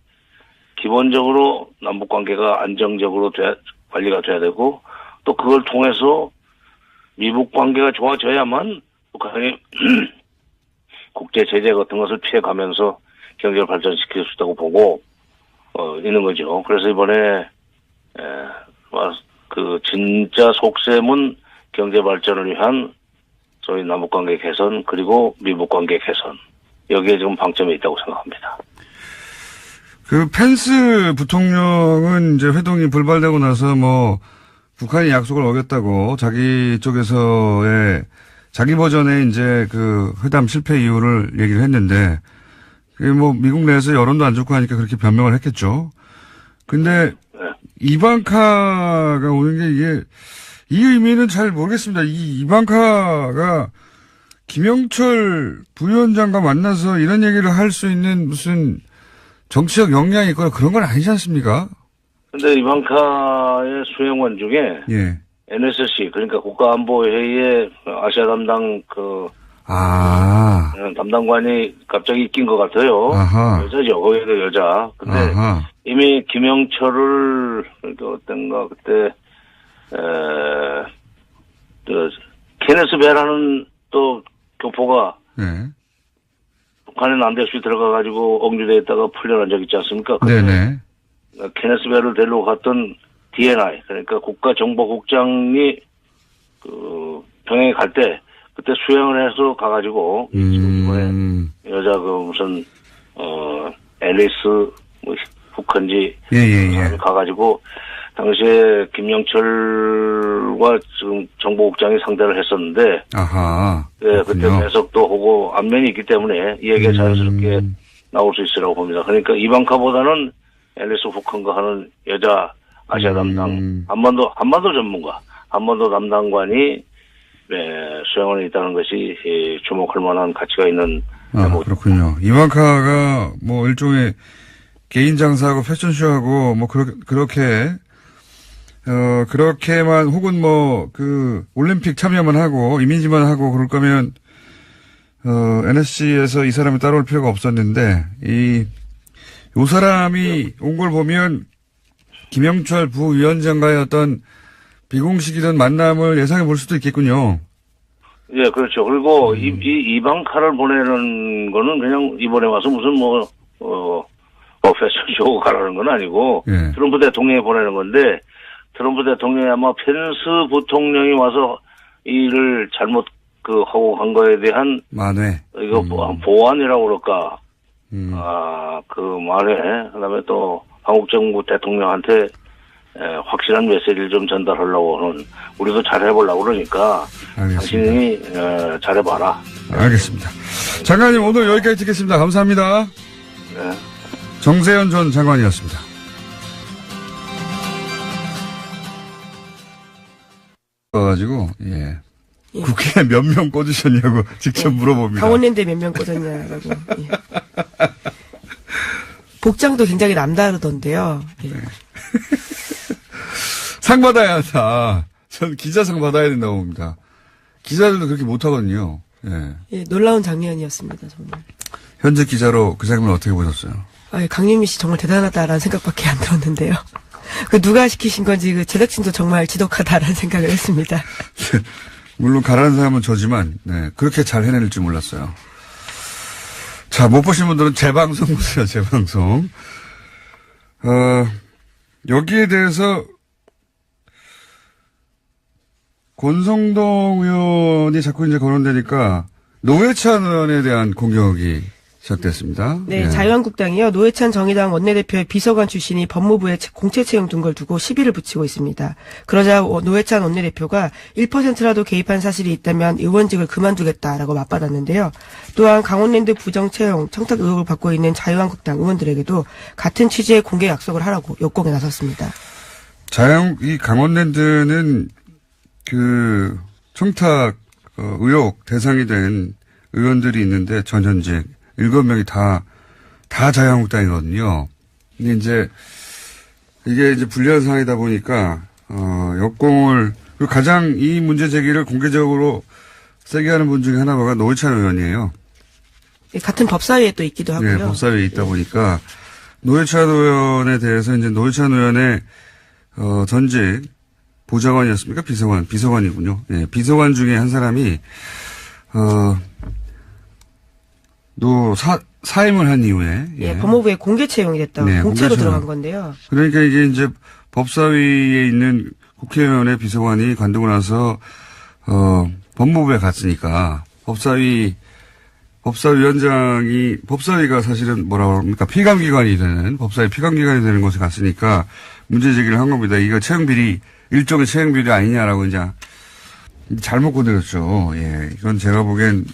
[SPEAKER 4] 기본적으로 남북 관계가 안정적으로 관리가 돼야 되고 또 그걸 통해서 미북 관계가 좋아져야만 북한이 국제 제재 같은 것을 피해가면서 경제를 발전시킬 수 있다고 보고 있는 거죠. 그래서 이번에 그 진짜 속셈은 경제 발전을 위한 소위 남북 관계 개선 그리고 미북 관계 개선 여기에 지금 방점이 있다고 생각합니다.
[SPEAKER 1] 그 펜스 부통령은 이제 회동이 불발되고 나서 뭐 북한이 약속을 어겼다고 자기 쪽에서의 자기 버전의 이제 그 회담 실패 이유를 얘기를 했는데 그게 뭐 미국 내에서 여론도 안 좋고 하니까 그렇게 변명을 했겠죠. 근데 이방카가 오는 게 이게 이 의미는 잘 모르겠습니다. 이 이방카가 김영철 부위원장과 만나서 이런 얘기를 할 수 있는 무슨 정치적 역량이 있거나 그런 건 아니지 않습니까?
[SPEAKER 4] 근데 이방카의 수행원 중에
[SPEAKER 1] 예.
[SPEAKER 4] NSC 그러니까 국가안보회의의 아시아 담당 담당관이 갑자기 낀 것 같아요.
[SPEAKER 1] 아하.
[SPEAKER 4] 여자죠. 거기도 여자. 근데
[SPEAKER 1] 아하.
[SPEAKER 4] 이미 김영철을 어떤가 그때 케네스 베라는 또 교포가
[SPEAKER 1] 네.
[SPEAKER 4] 북한에 남대없이 들어가가지고 억류돼 있다가 풀려난 적 있지 않습니까?
[SPEAKER 1] 네네.
[SPEAKER 4] 케네스 베를 데리고 갔던 DNI 그러니까 국가정보국장이 그 평양에 갈 때 그때 수행을 해서 가가지고 이번에 여자 그 무슨 앨리스 뭐 북한지
[SPEAKER 1] 예.
[SPEAKER 4] 가가지고 당시에 김영철과 지금 정보국장이 상대를 했었는데
[SPEAKER 1] 아하.
[SPEAKER 4] 네, 그때 배석도 하고 안면이 있기 때문에 이 얘기가 자연스럽게 나올 수 있으라고 봅니다. 그러니까 이방카보다는 앨리스 북한과 하는 여자 아시아 담당 한반도 전문가 한반도 담당관이 수행원에 있다는 것이 주목할 만한 가치가 있는
[SPEAKER 1] 그렇군요. 이방카가 뭐 일종의 개인 장사하고 패션쇼하고 뭐 그렇게만 혹은 뭐 그 올림픽 참여만 하고 이미지만 하고 그럴 거면 NSC에서 이 사람이 따라올 필요가 없었는데 요 사람이 온 걸 보면 김영철 부위원장과의 어떤 비공식이든 만남을 예상해 볼 수도 있겠군요.
[SPEAKER 4] 예, 그렇죠. 그리고 이방카를 보내는 거는 그냥 이번에 와서 무슨 패션쇼 가라는 건 아니고
[SPEAKER 1] 예.
[SPEAKER 4] 트럼프 대통령이 보내는 건데 트럼프 대통령이 아마 펜스 부통령이 와서 일을 잘못 하고 한 거에 대한
[SPEAKER 1] 만회.
[SPEAKER 4] 이거 보완이라고 그럴까. 그 말에 그다음에 또 한국 정부 대통령한테 확실한 메시지를 좀 전달하려고 하는 우리도 잘해보려고 그러니까
[SPEAKER 1] 알겠습니다.
[SPEAKER 4] 당신이 잘해봐라.
[SPEAKER 1] 알겠습니다. 장관님 오늘 여기까지 듣겠습니다. 감사합니다.
[SPEAKER 4] 네.
[SPEAKER 1] 정세현 전 장관이었습니다. 가지고 국회에 몇 명 꽂으셨냐고 직접 물어봅니다.
[SPEAKER 2] 강원랜드에 몇 명 꽂았냐라고. 예. 복장도 굉장히 남다르던데요. 예.
[SPEAKER 1] 상 받아야 한다. 전 기자상 받아야 된다고 봅니다. 기자들도 그렇게 못하거든요.
[SPEAKER 2] 예, 놀라운 장면이었습니다. 정말.
[SPEAKER 1] 현재 기자로 그 장면 어떻게 보셨어요?
[SPEAKER 2] 강유미 씨 정말 대단하다라는 생각밖에 안 들었는데요. 그 누가 시키신 건지 그 제작진도 정말 지독하다라는 생각을 했습니다.
[SPEAKER 1] 물론 가라는 사람은 저지만 그렇게 잘 해낼 줄 몰랐어요. 자, 못 보신 분들은 재방송 보세요. 재방송. 여기에 대해서 권성동 의원이 자꾸 이제 거론되니까 노회찬 의원에 대한 공격이 시작됐습니다.
[SPEAKER 2] 네, 자유한국당이요. 노회찬 정의당 원내대표의 비서관 출신이 법무부에 공채 채용 둔 걸 두고 시비를 붙이고 있습니다. 그러자 노회찬 원내대표가 1%라도 개입한 사실이 있다면 의원직을 그만두겠다라고 맞받았는데요. 또한 강원랜드 부정 채용 청탁 의혹을 받고 있는 자유한국당 의원들에게도 같은 취지의 공개 약속을 하라고 역공에 나섰습니다.
[SPEAKER 1] 이 강원랜드는 그 청탁 의혹 대상이 된 의원들이 있는데 전현직 7명이 다 자유한국당이거든요. 근데 이게 불리한 상황이다 보니까, 역공을 그리고 가장 이 문제 제기를 공개적으로 세게 하는 분 중에 하나가 노회찬 의원이에요.
[SPEAKER 2] 같은 법사위에 또 있기도 하고요.
[SPEAKER 1] 네, 법사위에 있다 보니까 노회찬 의원에 대해서 이제 노회찬 의원의 전직 보좌관이었습니까? 비서관이군요. 예, 비서관 중에 한 사람이 사임을 한 이후에
[SPEAKER 2] 예, 법무부에 공개 채용이 됐다고
[SPEAKER 1] 네,
[SPEAKER 2] 공채로
[SPEAKER 1] 공개 채용.
[SPEAKER 2] 들어간 건데요.
[SPEAKER 1] 그러니까 이게 이제 법사위에 있는 국회의원의 비서관이 관두고 나서 법무부에 갔으니까 법사위가 사실은 뭐라고 합니까? 피감기관이 되는, 법사위 피감기관이 되는 곳에 갔으니까 문제 제기를 한 겁니다. 이거 일종의 채용비리 아니냐라고 이제 잘못 건드렸죠. 예. 이건 제가 보기엔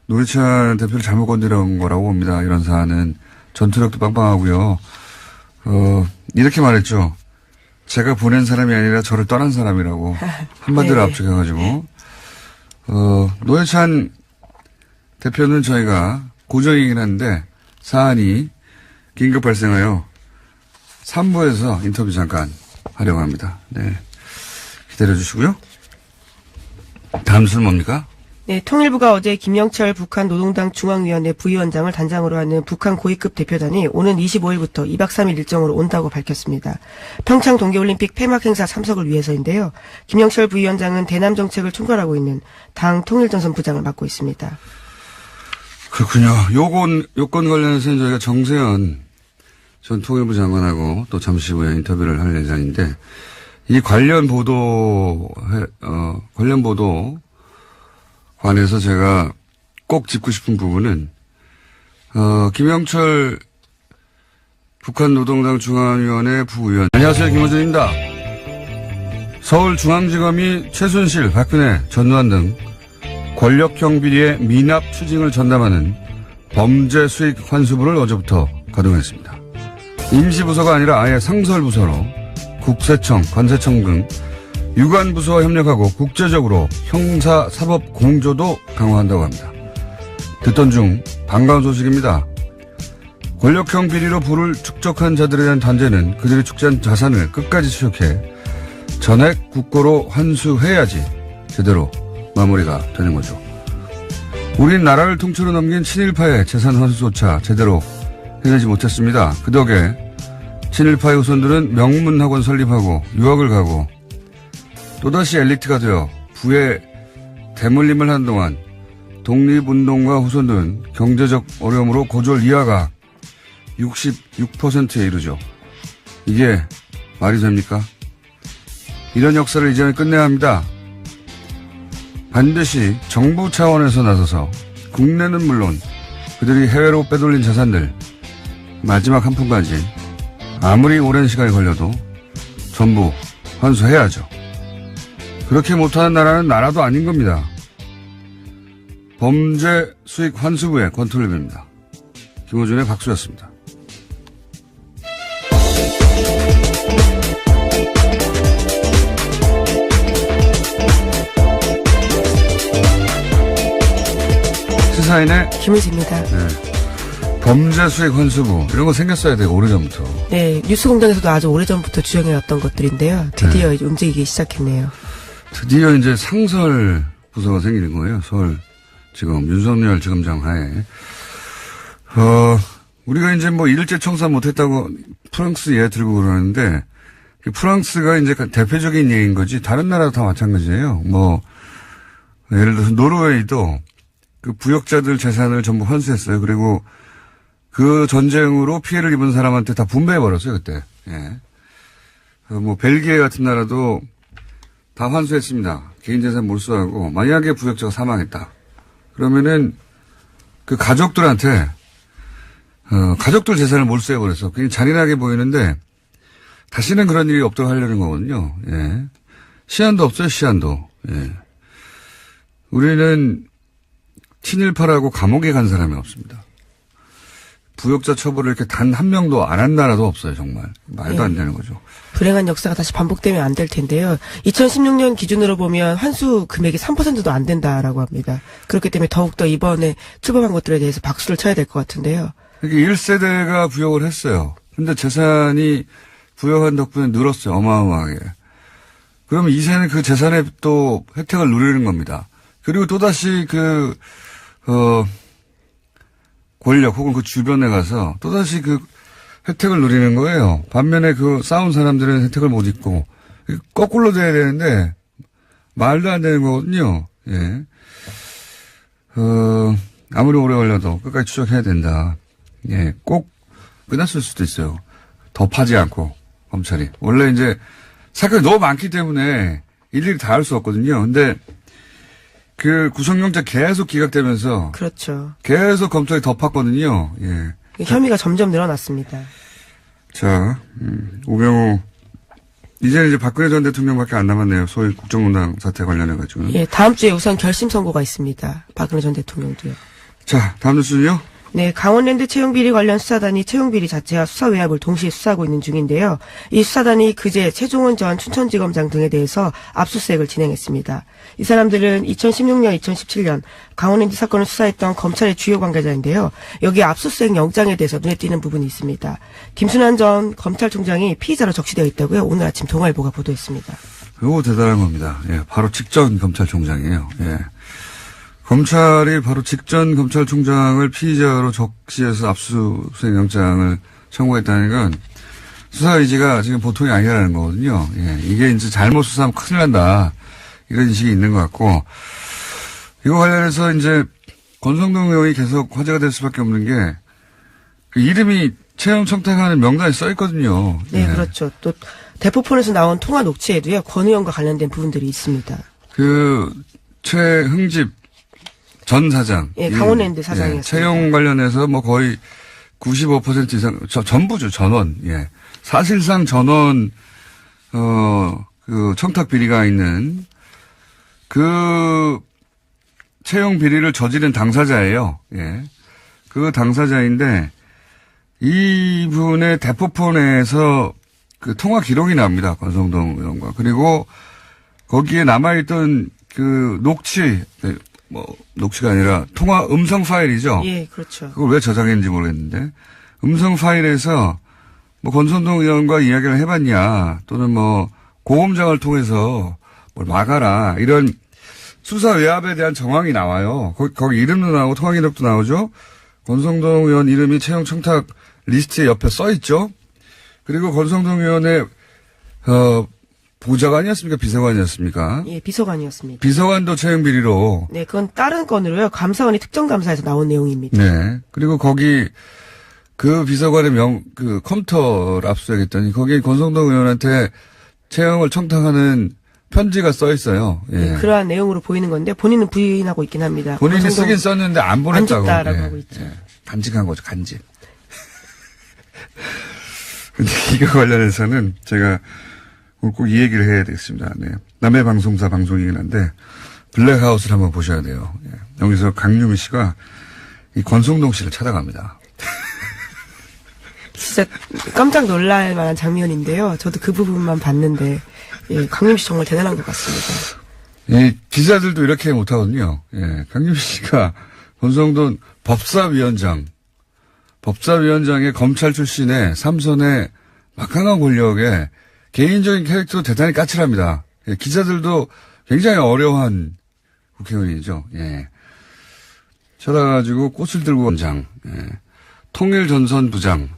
[SPEAKER 1] 노회찬 대표를 잘못 건드린 거라고 봅니다. 이런 사안은. 전투력도 빵빵하고요. 이렇게 말했죠. 제가 보낸 사람이 아니라 저를 떠난 사람이라고 한마디로
[SPEAKER 2] 네.
[SPEAKER 1] 압축해가지고 노회찬 대표는 저희가 고정이긴 한데 사안이 긴급 발생하여 3부에서 인터뷰 잠깐 하려고 합니다. 네, 기다려 주시고요. 다음 순 뭡니까?
[SPEAKER 2] 네, 통일부가 어제 김영철 북한 노동당 중앙위원회 부위원장을 단장으로 하는 북한 고위급 대표단이 오는 25일부터 2박 3일 일정으로 온다고 밝혔습니다. 평창 동계올림픽 폐막 행사 참석을 위해서인데요. 김영철 부위원장은 대남 정책을 총괄하고 있는 당 통일전선 부장을 맡고 있습니다.
[SPEAKER 1] 그렇군요. 요건 관련해서는 저희가 정세현 전 통일부 장관하고 또 잠시 후에 인터뷰를 할 예정인데 이 관련 보도 관해서 제가 꼭 짚고 싶은 부분은 김영철 북한 노동당 중앙위원회 부위원. 안녕하세요, 김호준입니다. 서울중앙지검이 최순실, 박근혜, 전두환 등 권력형 비리의 미납 추징을 전담하는 범죄 수익 환수부를 어제부터 가동했습니다. 임시부서가 아니라 아예 상설부서로 국세청, 관세청 등 유관부서와 협력하고 국제적으로 형사사법 공조도 강화한다고 합니다. 듣던 중 반가운 소식입니다. 권력형 비리로 부를 축적한 자들에 대한 단죄는 그들이 축제한 자산을 끝까지 추적해 전액 국고로 환수해야지 제대로 마무리가 되는 거죠. 우린 나라를 통째로 넘긴 친일파의 재산 환수조차 제대로 해내지 못했습니다. 그 덕에 친일파의 후손들은 명문학원 설립하고 유학을 가고 또다시 엘리트가 되어 부의 대물림을 한 동안 독립운동가 후손들은 경제적 어려움으로 고졸 이하가 66%에 이르죠. 이게 말이 됩니까? 이런 역사를 이제는 끝내야 합니다. 반드시 정부 차원에서 나서서 국내는 물론 그들이 해외로 빼돌린 자산들 마지막 한 푼까지 아무리 오랜 시간이 걸려도 전부 환수해야죠. 그렇게 못하는 나라는 나라도 아닌 겁니다. 범죄 수익 환수부의 권투립입니다. 김호준의 박수였습니다. 시사인의
[SPEAKER 2] 김은지입니다.
[SPEAKER 1] 네. 범죄 수익 환수부 이런 거 생겼어야 돼요. 오래전부터.
[SPEAKER 2] 네, 뉴스공장에서도 아주 오래전부터 주장해왔던 것들인데요. 드디어 이제 움직이기 시작했네요.
[SPEAKER 1] 드디어 이제 상설 부서가 생기는 거예요. 서울지검 윤석열 지검장 하에. 우리가 이제 뭐 일제 청산 못했다고 프랑스 예 들고 그러는데 프랑스가 이제 대표적인 예인 거지 다른 나라도 다 마찬가지예요. 뭐 예를 들어서 노르웨이도 그 부역자들 재산을 전부 환수했어요. 그리고 그 전쟁으로 피해를 입은 사람한테 다 분배해버렸어요, 그때. 예. 뭐, 벨기에 같은 나라도 다 환수했습니다. 개인재산 몰수하고, 만약에 부역자가 사망했다. 그러면은, 그 가족들한테, 가족들 재산을 몰수해버려서 굉장히 잔인하게 보이는데, 다시는 그런 일이 없도록 하려는 거거든요. 예. 시한도 없어요, 시한도. 예. 우리는 친일파라고 감옥에 간 사람이 없습니다. 부역자 처벌을 이렇게 단 한 명도 안 한 나라도 없어요, 정말. 말도 안 되는 거죠.
[SPEAKER 2] 불행한 역사가 다시 반복되면 안 될 텐데요. 2016년 기준으로 보면 환수 금액이 3%도 안 된다라고 합니다. 그렇기 때문에 더욱더 이번에 출범한 것들에 대해서 박수를 쳐야 될 것 같은데요.
[SPEAKER 1] 이게 1세대가 부역을 했어요. 근데 재산이 부역한 덕분에 늘었어요, 어마어마하게. 그러면 이세는 그 재산의 또 혜택을 누리는 겁니다. 그리고 또다시 권력 혹은 그 주변에 가서 또다시 그 혜택을 누리는 거예요. 반면에 그 싸운 사람들은 혜택을 못 입고 거꾸로 돼야 되는데 말도 안 되는 거거든요. 예. 아무리 오래 걸려도 끝까지 추적해야 된다. 예. 꼭 끝났을 수도 있어요. 더 파지 않고 검찰이. 원래 이제 사건이 너무 많기 때문에 일일이 다 할 수 없거든요. 근데 그 구속영장 계속 기각되면서
[SPEAKER 2] 그렇죠.
[SPEAKER 1] 계속 검찰이 더 팠거든요. 예.
[SPEAKER 2] 혐의가 점점 늘어났습니다.
[SPEAKER 1] 자, 우병우 이제 박근혜 전 대통령밖에 안 남았네요. 소위 국정농단 사태 관련해가지고.
[SPEAKER 2] 예, 다음 주에 우선 결심 선고가 있습니다. 박근혜 전 대통령도요.
[SPEAKER 1] 자, 다음 뉴스는요?
[SPEAKER 2] 네, 강원랜드 채용비리 관련 수사단이 채용비리 자체와 수사 외압을 동시에 수사하고 있는 중인데요. 이 수사단이 그제 최종원 전 춘천지검장 등에 대해서 압수수색을 진행했습니다. 이 사람들은 2016년, 2017년 강원랜드 사건을 수사했던 검찰의 주요 관계자인데요. 여기 압수수색 영장에 대해서 눈에 띄는 부분이 있습니다. 김순환 전 검찰총장이 피의자로 적시되어 있다고요. 오늘 아침 동아일보가 보도했습니다.
[SPEAKER 1] 이거 대단한 겁니다. 예, 바로 직전 검찰총장이에요. 예. 검찰이 바로 직전 검찰총장을 피의자로 적시해서 압수수색 영장을 청구했다는 건 수사 의지가 지금 보통이 아니라는 거거든요. 예, 이게 이제 잘못 수사하면 큰일 난다. 이런 인식이 있는 것 같고, 이거 관련해서 이제 권성동 의원이 계속 화제가 될 수밖에 없는 게, 그 이름이 채용 청탁하는 명단에 써 있거든요.
[SPEAKER 2] 네,
[SPEAKER 1] 예.
[SPEAKER 2] 그렇죠. 또 대포폰에서 나온 통화 녹취에도요, 권 의원과 관련된 부분들이 있습니다.
[SPEAKER 1] 그 최흥집 전 사장.
[SPEAKER 2] 예, 강원랜드 사장이었습니다.
[SPEAKER 1] 예, 채용 관련해서 뭐 거의 95% 이상, 전부죠, 전원. 예. 사실상 전원, 그 청탁 비리가 있는 그 채용 비리를 저지른 당사자예요. 예. 그 당사자인데 이분의 대포폰에서 그 통화 기록이 납니다. 권성동 의원과. 그리고 거기에 남아있던 그 녹취, 뭐 녹취가 아니라 통화 음성 파일이죠.
[SPEAKER 2] 예, 그렇죠.
[SPEAKER 1] 그걸 왜 저장했는지 모르겠는데 음성 파일에서 뭐 권성동 의원과 이야기를 해봤냐 또는 뭐 고검장을 통해서 뭘 막아라 이런 수사 외압에 대한 정황이 나와요. 거기 이름도 나오고 통화 기록도 나오죠. 권성동 의원 이름이 채용 청탁 리스트에 옆에 써 있죠. 그리고 권성동 의원의 보좌관이었습니까? 비서관이었습니까?
[SPEAKER 2] 예, 비서관이었습니다.
[SPEAKER 1] 비서관도 채용 비리로.
[SPEAKER 2] 네, 그건 다른 건으로요. 감사원이 특정감사에서 나온 내용입니다.
[SPEAKER 1] 네. 그리고 거기 그 비서관의 그 컴퓨터를 압수하겠더니 거기에 권성동 의원한테 채용을 청탁하는 편지가 써 있어요. 예.
[SPEAKER 2] 네, 그러한 내용으로 보이는 건데 본인은 부인하고 있긴 합니다.
[SPEAKER 1] 본인이 쓰긴 썼는데 안 보냈다고.
[SPEAKER 2] 안 줬다라고
[SPEAKER 1] 예.
[SPEAKER 2] 하고 있죠.
[SPEAKER 1] 예. 간직한 거죠, 간직. 근데 이거 관련해서는 제가 오늘 꼭 이 얘기를 해야 되겠습니다. 네. 남의 방송사 방송이긴 한데 블랙하우스를 한번 보셔야 돼요. 예. 여기서 강유미 씨가 이 권성동 씨를 찾아갑니다.
[SPEAKER 2] 진짜 깜짝 놀랄 만한 장면인데요. 저도 그 부분만 봤는데 예, 강림 씨 정말 대단한 것 같습니다.
[SPEAKER 1] 이 기자들도 이렇게 못하거든요. 예. 강유미 씨가 권성동 법사위원장의 검찰 출신의 삼선의 막강한 권력에 개인적인 캐릭터도 대단히 까칠합니다. 예, 기자들도 굉장히 어려워한 국회의원이죠. 예. 찾아가지고 꽃을 들고 원장, 예. 통일전선부장,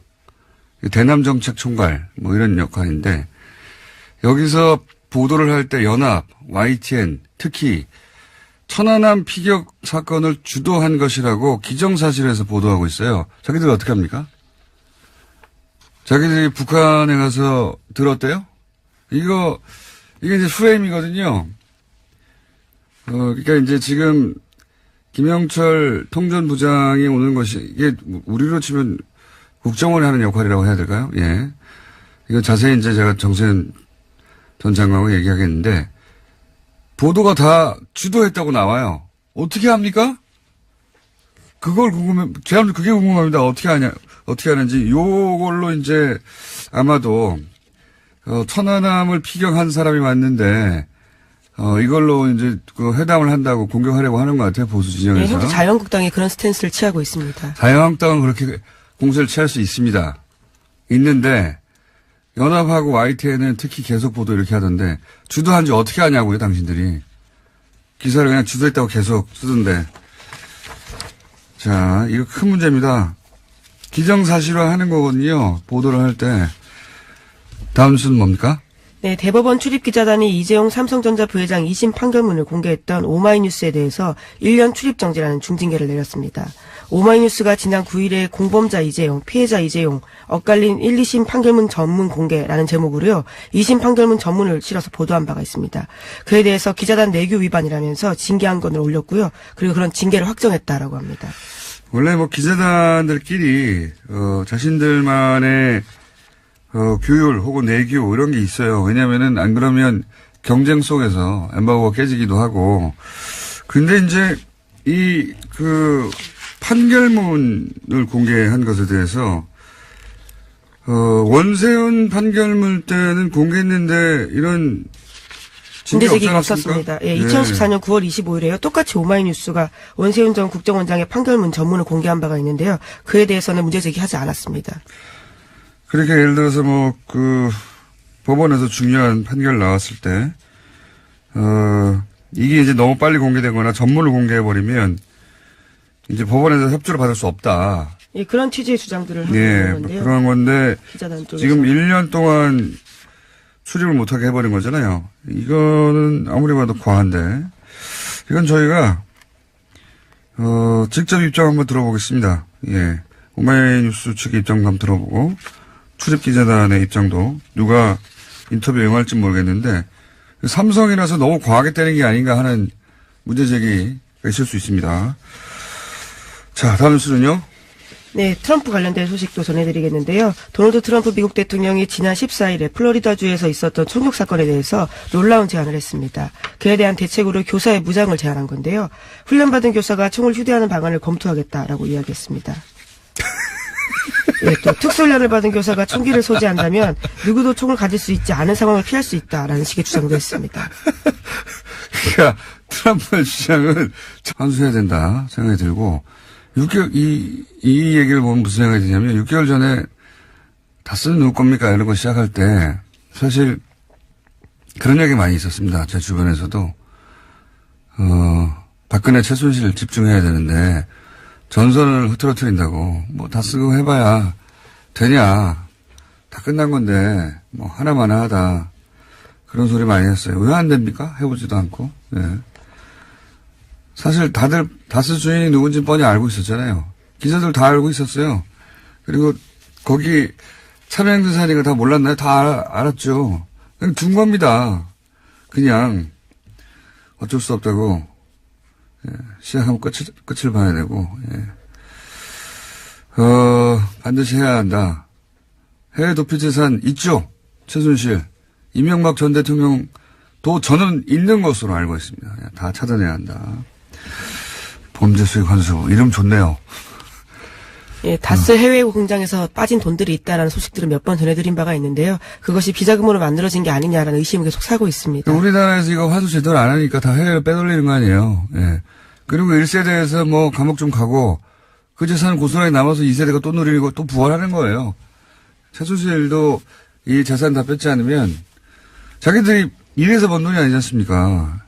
[SPEAKER 1] 대남정책총괄, 뭐 이런 역할인데, 여기서 보도를 할 때 연합, YTN, 특히 천안함 피격 사건을 주도한 것이라고 기정사실에서 보도하고 있어요. 자기들 어떻게 합니까? 자기들이 북한에 가서 들었대요? 이게 이제 프레임이거든요. 그러니까 이제 지금 김영철 통전부장이 오는 것이 이게 우리로 치면 국정원이 하는 역할이라고 해야 될까요? 예. 이거 자세히 이제 제가 정세현 전 장관하고 얘기하겠는데 보도가 다 주도했다고 나와요. 어떻게 합니까? 그걸 제가 그게 궁금합니다. 어떻게 하는지. 요걸로 이제 아마도, 천안함을 피격한 사람이 맞는데, 이걸로 이제 그 회담을 한다고 공격하려고 하는 것 같아요. 보수 진영에서.
[SPEAKER 2] 네, 현재 자유한국당이 그런 스탠스를 취하고 있습니다.
[SPEAKER 1] 자유한국당은 그렇게 공세를 취할 수 있습니다. 있는데, 연합하고 YTN은 특히 계속 보도 이렇게 하던데 주도한지 어떻게 하냐고요, 당신들이. 기사를 그냥 주도했다고 계속 쓰던데. 자, 이거 큰 문제입니다. 기정사실화 하는 거거든요. 보도를 할 때. 다음 순 뭡니까?
[SPEAKER 2] 네, 대법원 출입기자단이 이재용 삼성전자 부회장 2심 판결문을 공개했던 오마이뉴스에 대해서 1년 출입정지라는 중징계를 내렸습니다. 오마이뉴스가 지난 9일에 공범자 이재용, 피해자 이재용, 엇갈린 1, 2심 판결문 전문 공개라는 제목으로요. 2심 판결문 전문을 실어서 보도한 바가 있습니다. 그에 대해서 기자단 내규 위반이라면서 징계 한 건을 올렸고요. 그리고 그런 징계를 확정했다라고 합니다.
[SPEAKER 1] 원래 뭐 기자단들끼리 자신들만의 규율 혹은 내규 이런 게 있어요. 왜냐면은 안 그러면 경쟁 속에서 엠바고가 깨지기도 하고. 근데 이제 판결문을 공개한 것에 대해서 원세훈 판결문 때는 공개했는데 이런
[SPEAKER 2] 문제
[SPEAKER 1] 징계
[SPEAKER 2] 제기가
[SPEAKER 1] 없지 않았습니까?
[SPEAKER 2] 없었습니다. 예, 2014년 9월 25일에요. 똑같이 오마이뉴스가 원세훈 전 국정원장의 판결문 전문을 공개한 바가 있는데요. 그에 대해서는 문제 제기하지 않았습니다.
[SPEAKER 1] 그렇게 예를 들어서 법원에서 중요한 판결 나왔을 때, 이게 이제 너무 빨리 공개되거나 전문을 공개해버리면 이제 법원에서 협조를 받을 수 없다.
[SPEAKER 2] 예, 그런 취지의 주장들을 하고
[SPEAKER 1] 예,
[SPEAKER 2] 있는 건데요.
[SPEAKER 1] 그런 건데,
[SPEAKER 2] 기자단 쪽에서.
[SPEAKER 1] 지금 1년 동안 출입을 못하게 해버린 거잖아요. 이거는 아무리 봐도 과한데, 이건 저희가, 직접 입장 한번 들어보겠습니다. 예. 오마이뉴스 측의 입장도 한번 들어보고, 출입기자단의 입장도 누가 인터뷰에 응할지 모르겠는데 삼성이라서 너무 과하게 때린 게 아닌가 하는 문제 제기가 있을 수 있습니다. 자, 다음 뉴스는요.
[SPEAKER 2] 네, 트럼프 관련된 소식도 전해드리겠는데요. 도널드 트럼프 미국 대통령이 지난 14일에 플로리다주에서 있었던 총격 사건에 대해서 놀라운 제안을 했습니다. 그에 대한 대책으로 교사의 무장을 제안한 건데요. 훈련받은 교사가 총을 휴대하는 방안을 검토하겠다라고 이야기했습니다. 예, 또 특수훈련을 받은 교사가 총기를 소지한다면 누구도 총을 가질 수 있지 않은 상황을 피할 수 있다라는 식의 주장도 했습니다.
[SPEAKER 1] 그러니까 트럼프의 주장은 환수해야 된다 생각이 들고 6개월 이 얘기를 보면 무슨 생각이 드냐면 6개월 전에 다스는 누구 겁니까 이런 거 시작할 때 사실 그런 얘기 많이 있었습니다. 제 주변에서도 박근혜 최순실 집중해야 되는데 전선을 흐트러뜨린다고 다 쓰고 해봐야 되냐 다 끝난 건데 하나만 하다 그런 소리 많이 했어요. 왜 안 됩니까? 해보지도 않고. 예. 사실 다들 다스 주인이 누군지 뻔히 알고 있었잖아요. 기자들 다 알고 있었어요. 그리고 거기 참여행사니까 다 몰랐나요? 다 알았죠. 그냥 둔 겁니다. 그냥 어쩔 수 없다고. 예, 시작하면 끝을 봐야 되고, 예. 반드시 해야 한다. 해외 도피 재산 있죠? 최순실. 이명박 전 대통령도 저는 있는 것으로 알고 있습니다. 다 찾아내야 한다. 범죄 수익 환수. 이름 좋네요.
[SPEAKER 2] 예, 다스 해외 공장에서 빠진 돈들이 있다라는 소식들을 몇 번 전해드린 바가 있는데요. 그것이 비자금으로 만들어진 게 아니냐라는 의심을 계속 사고 있습니다.
[SPEAKER 1] 우리나라에서 이거 환수 제대로 안 하니까 다 해외로 빼돌리는 거 아니에요. 예. 그리고 1세대에서 감옥 좀 가고 그 재산은 고스란히 남아서 2세대가 또 누리고 또 부활하는 거예요. 최순실도 이 재산 다 뺏지 않으면 자기들이 일해서 번 돈이 아니지 않습니까?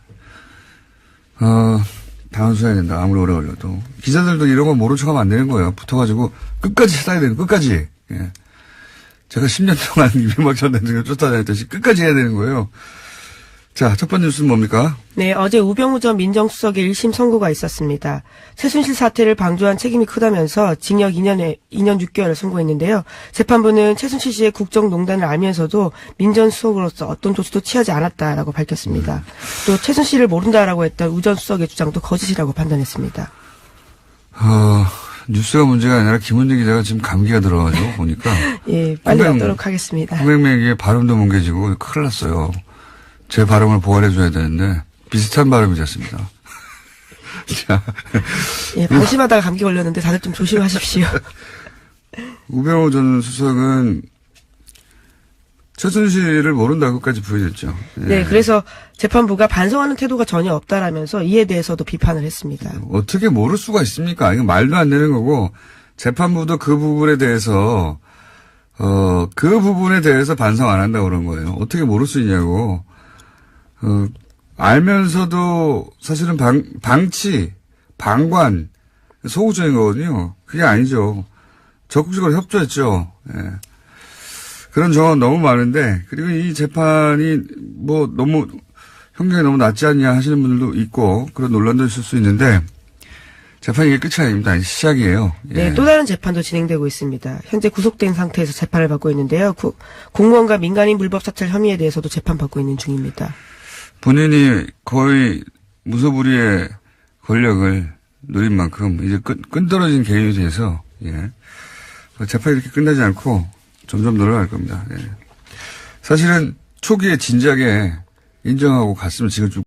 [SPEAKER 1] 다 환수해야 된다. 아무리 오래 걸려도. 기자들도 이런 거 모른 척하면 안 되는 거예요. 붙어가지고 끝까지 찾아야 되는 끝까지. 예. 제가 10년 동안 이명박 전 대통령 쫓아다녔듯이 끝까지 해야 되는 거예요. 자, 첫 번째 뉴스는 뭡니까?
[SPEAKER 2] 네, 어제 우병우 전 민정수석의 1심 선고가 있었습니다. 최순실 사태를 방조한 책임이 크다면서 징역 2년 6개월을 선고했는데요. 재판부는 최순실 씨의 국정농단을 알면서도 민정수석으로서 어떤 조치도 취하지 않았다라고 밝혔습니다. 또 최순실을 모른다라고 했던 우 전 수석의 주장도 거짓이라고 판단했습니다.
[SPEAKER 1] 뉴스가 문제가 아니라 김은지 기자가 지금 감기가 들어가지고 보니까.
[SPEAKER 2] 예, 빨리 하도록 하겠습니다.
[SPEAKER 1] 홍백명의 발음도 뭉개지고 큰일 났어요. 제 발음을 보완해줘야 되는데 비슷한 발음이셨습니다. 자,
[SPEAKER 2] 예, 방심하다가 감기 걸렸는데 다들 좀 조심하십시오.
[SPEAKER 1] 우병우 전 수석은 최순실을 모른다고까지 부인했죠. 예.
[SPEAKER 2] 네, 그래서 재판부가 반성하는 태도가 전혀 없다라면서 이에 대해서도 비판을 했습니다.
[SPEAKER 1] 어떻게 모를 수가 있습니까? 이거 말도 안 되는 거고 재판부도 그 부분에 대해서 그 부분에 대해서 반성 안 한다고 그런 거예요. 어떻게 모를 수 있냐고. 알면서도 사실은 방관, 소극적인 거거든요. 그게 아니죠. 적극적으로 협조했죠. 예. 그런 정황 너무 많은데, 그리고 이 재판이 뭐 너무, 형량이 너무 낮지 않냐 하시는 분들도 있고, 그런 논란도 있을 수 있는데, 재판이 이게 끝이 아닙니다. 시작이에요. 예.
[SPEAKER 2] 네, 또 다른 재판도 진행되고 있습니다. 현재 구속된 상태에서 재판을 받고 있는데요. 공무원과 민간인 불법 사찰 혐의에 대해서도 재판받고 있는 중입니다.
[SPEAKER 1] 본인이 거의 무소불위의 권력을 누린 만큼 이제 끈떨어진 개인이 돼서, 예. 재판이 이렇게 끝나지 않고 점점 늘어날 겁니다. 예. 사실은 초기에 진작에 인정하고 갔으면 지금 좀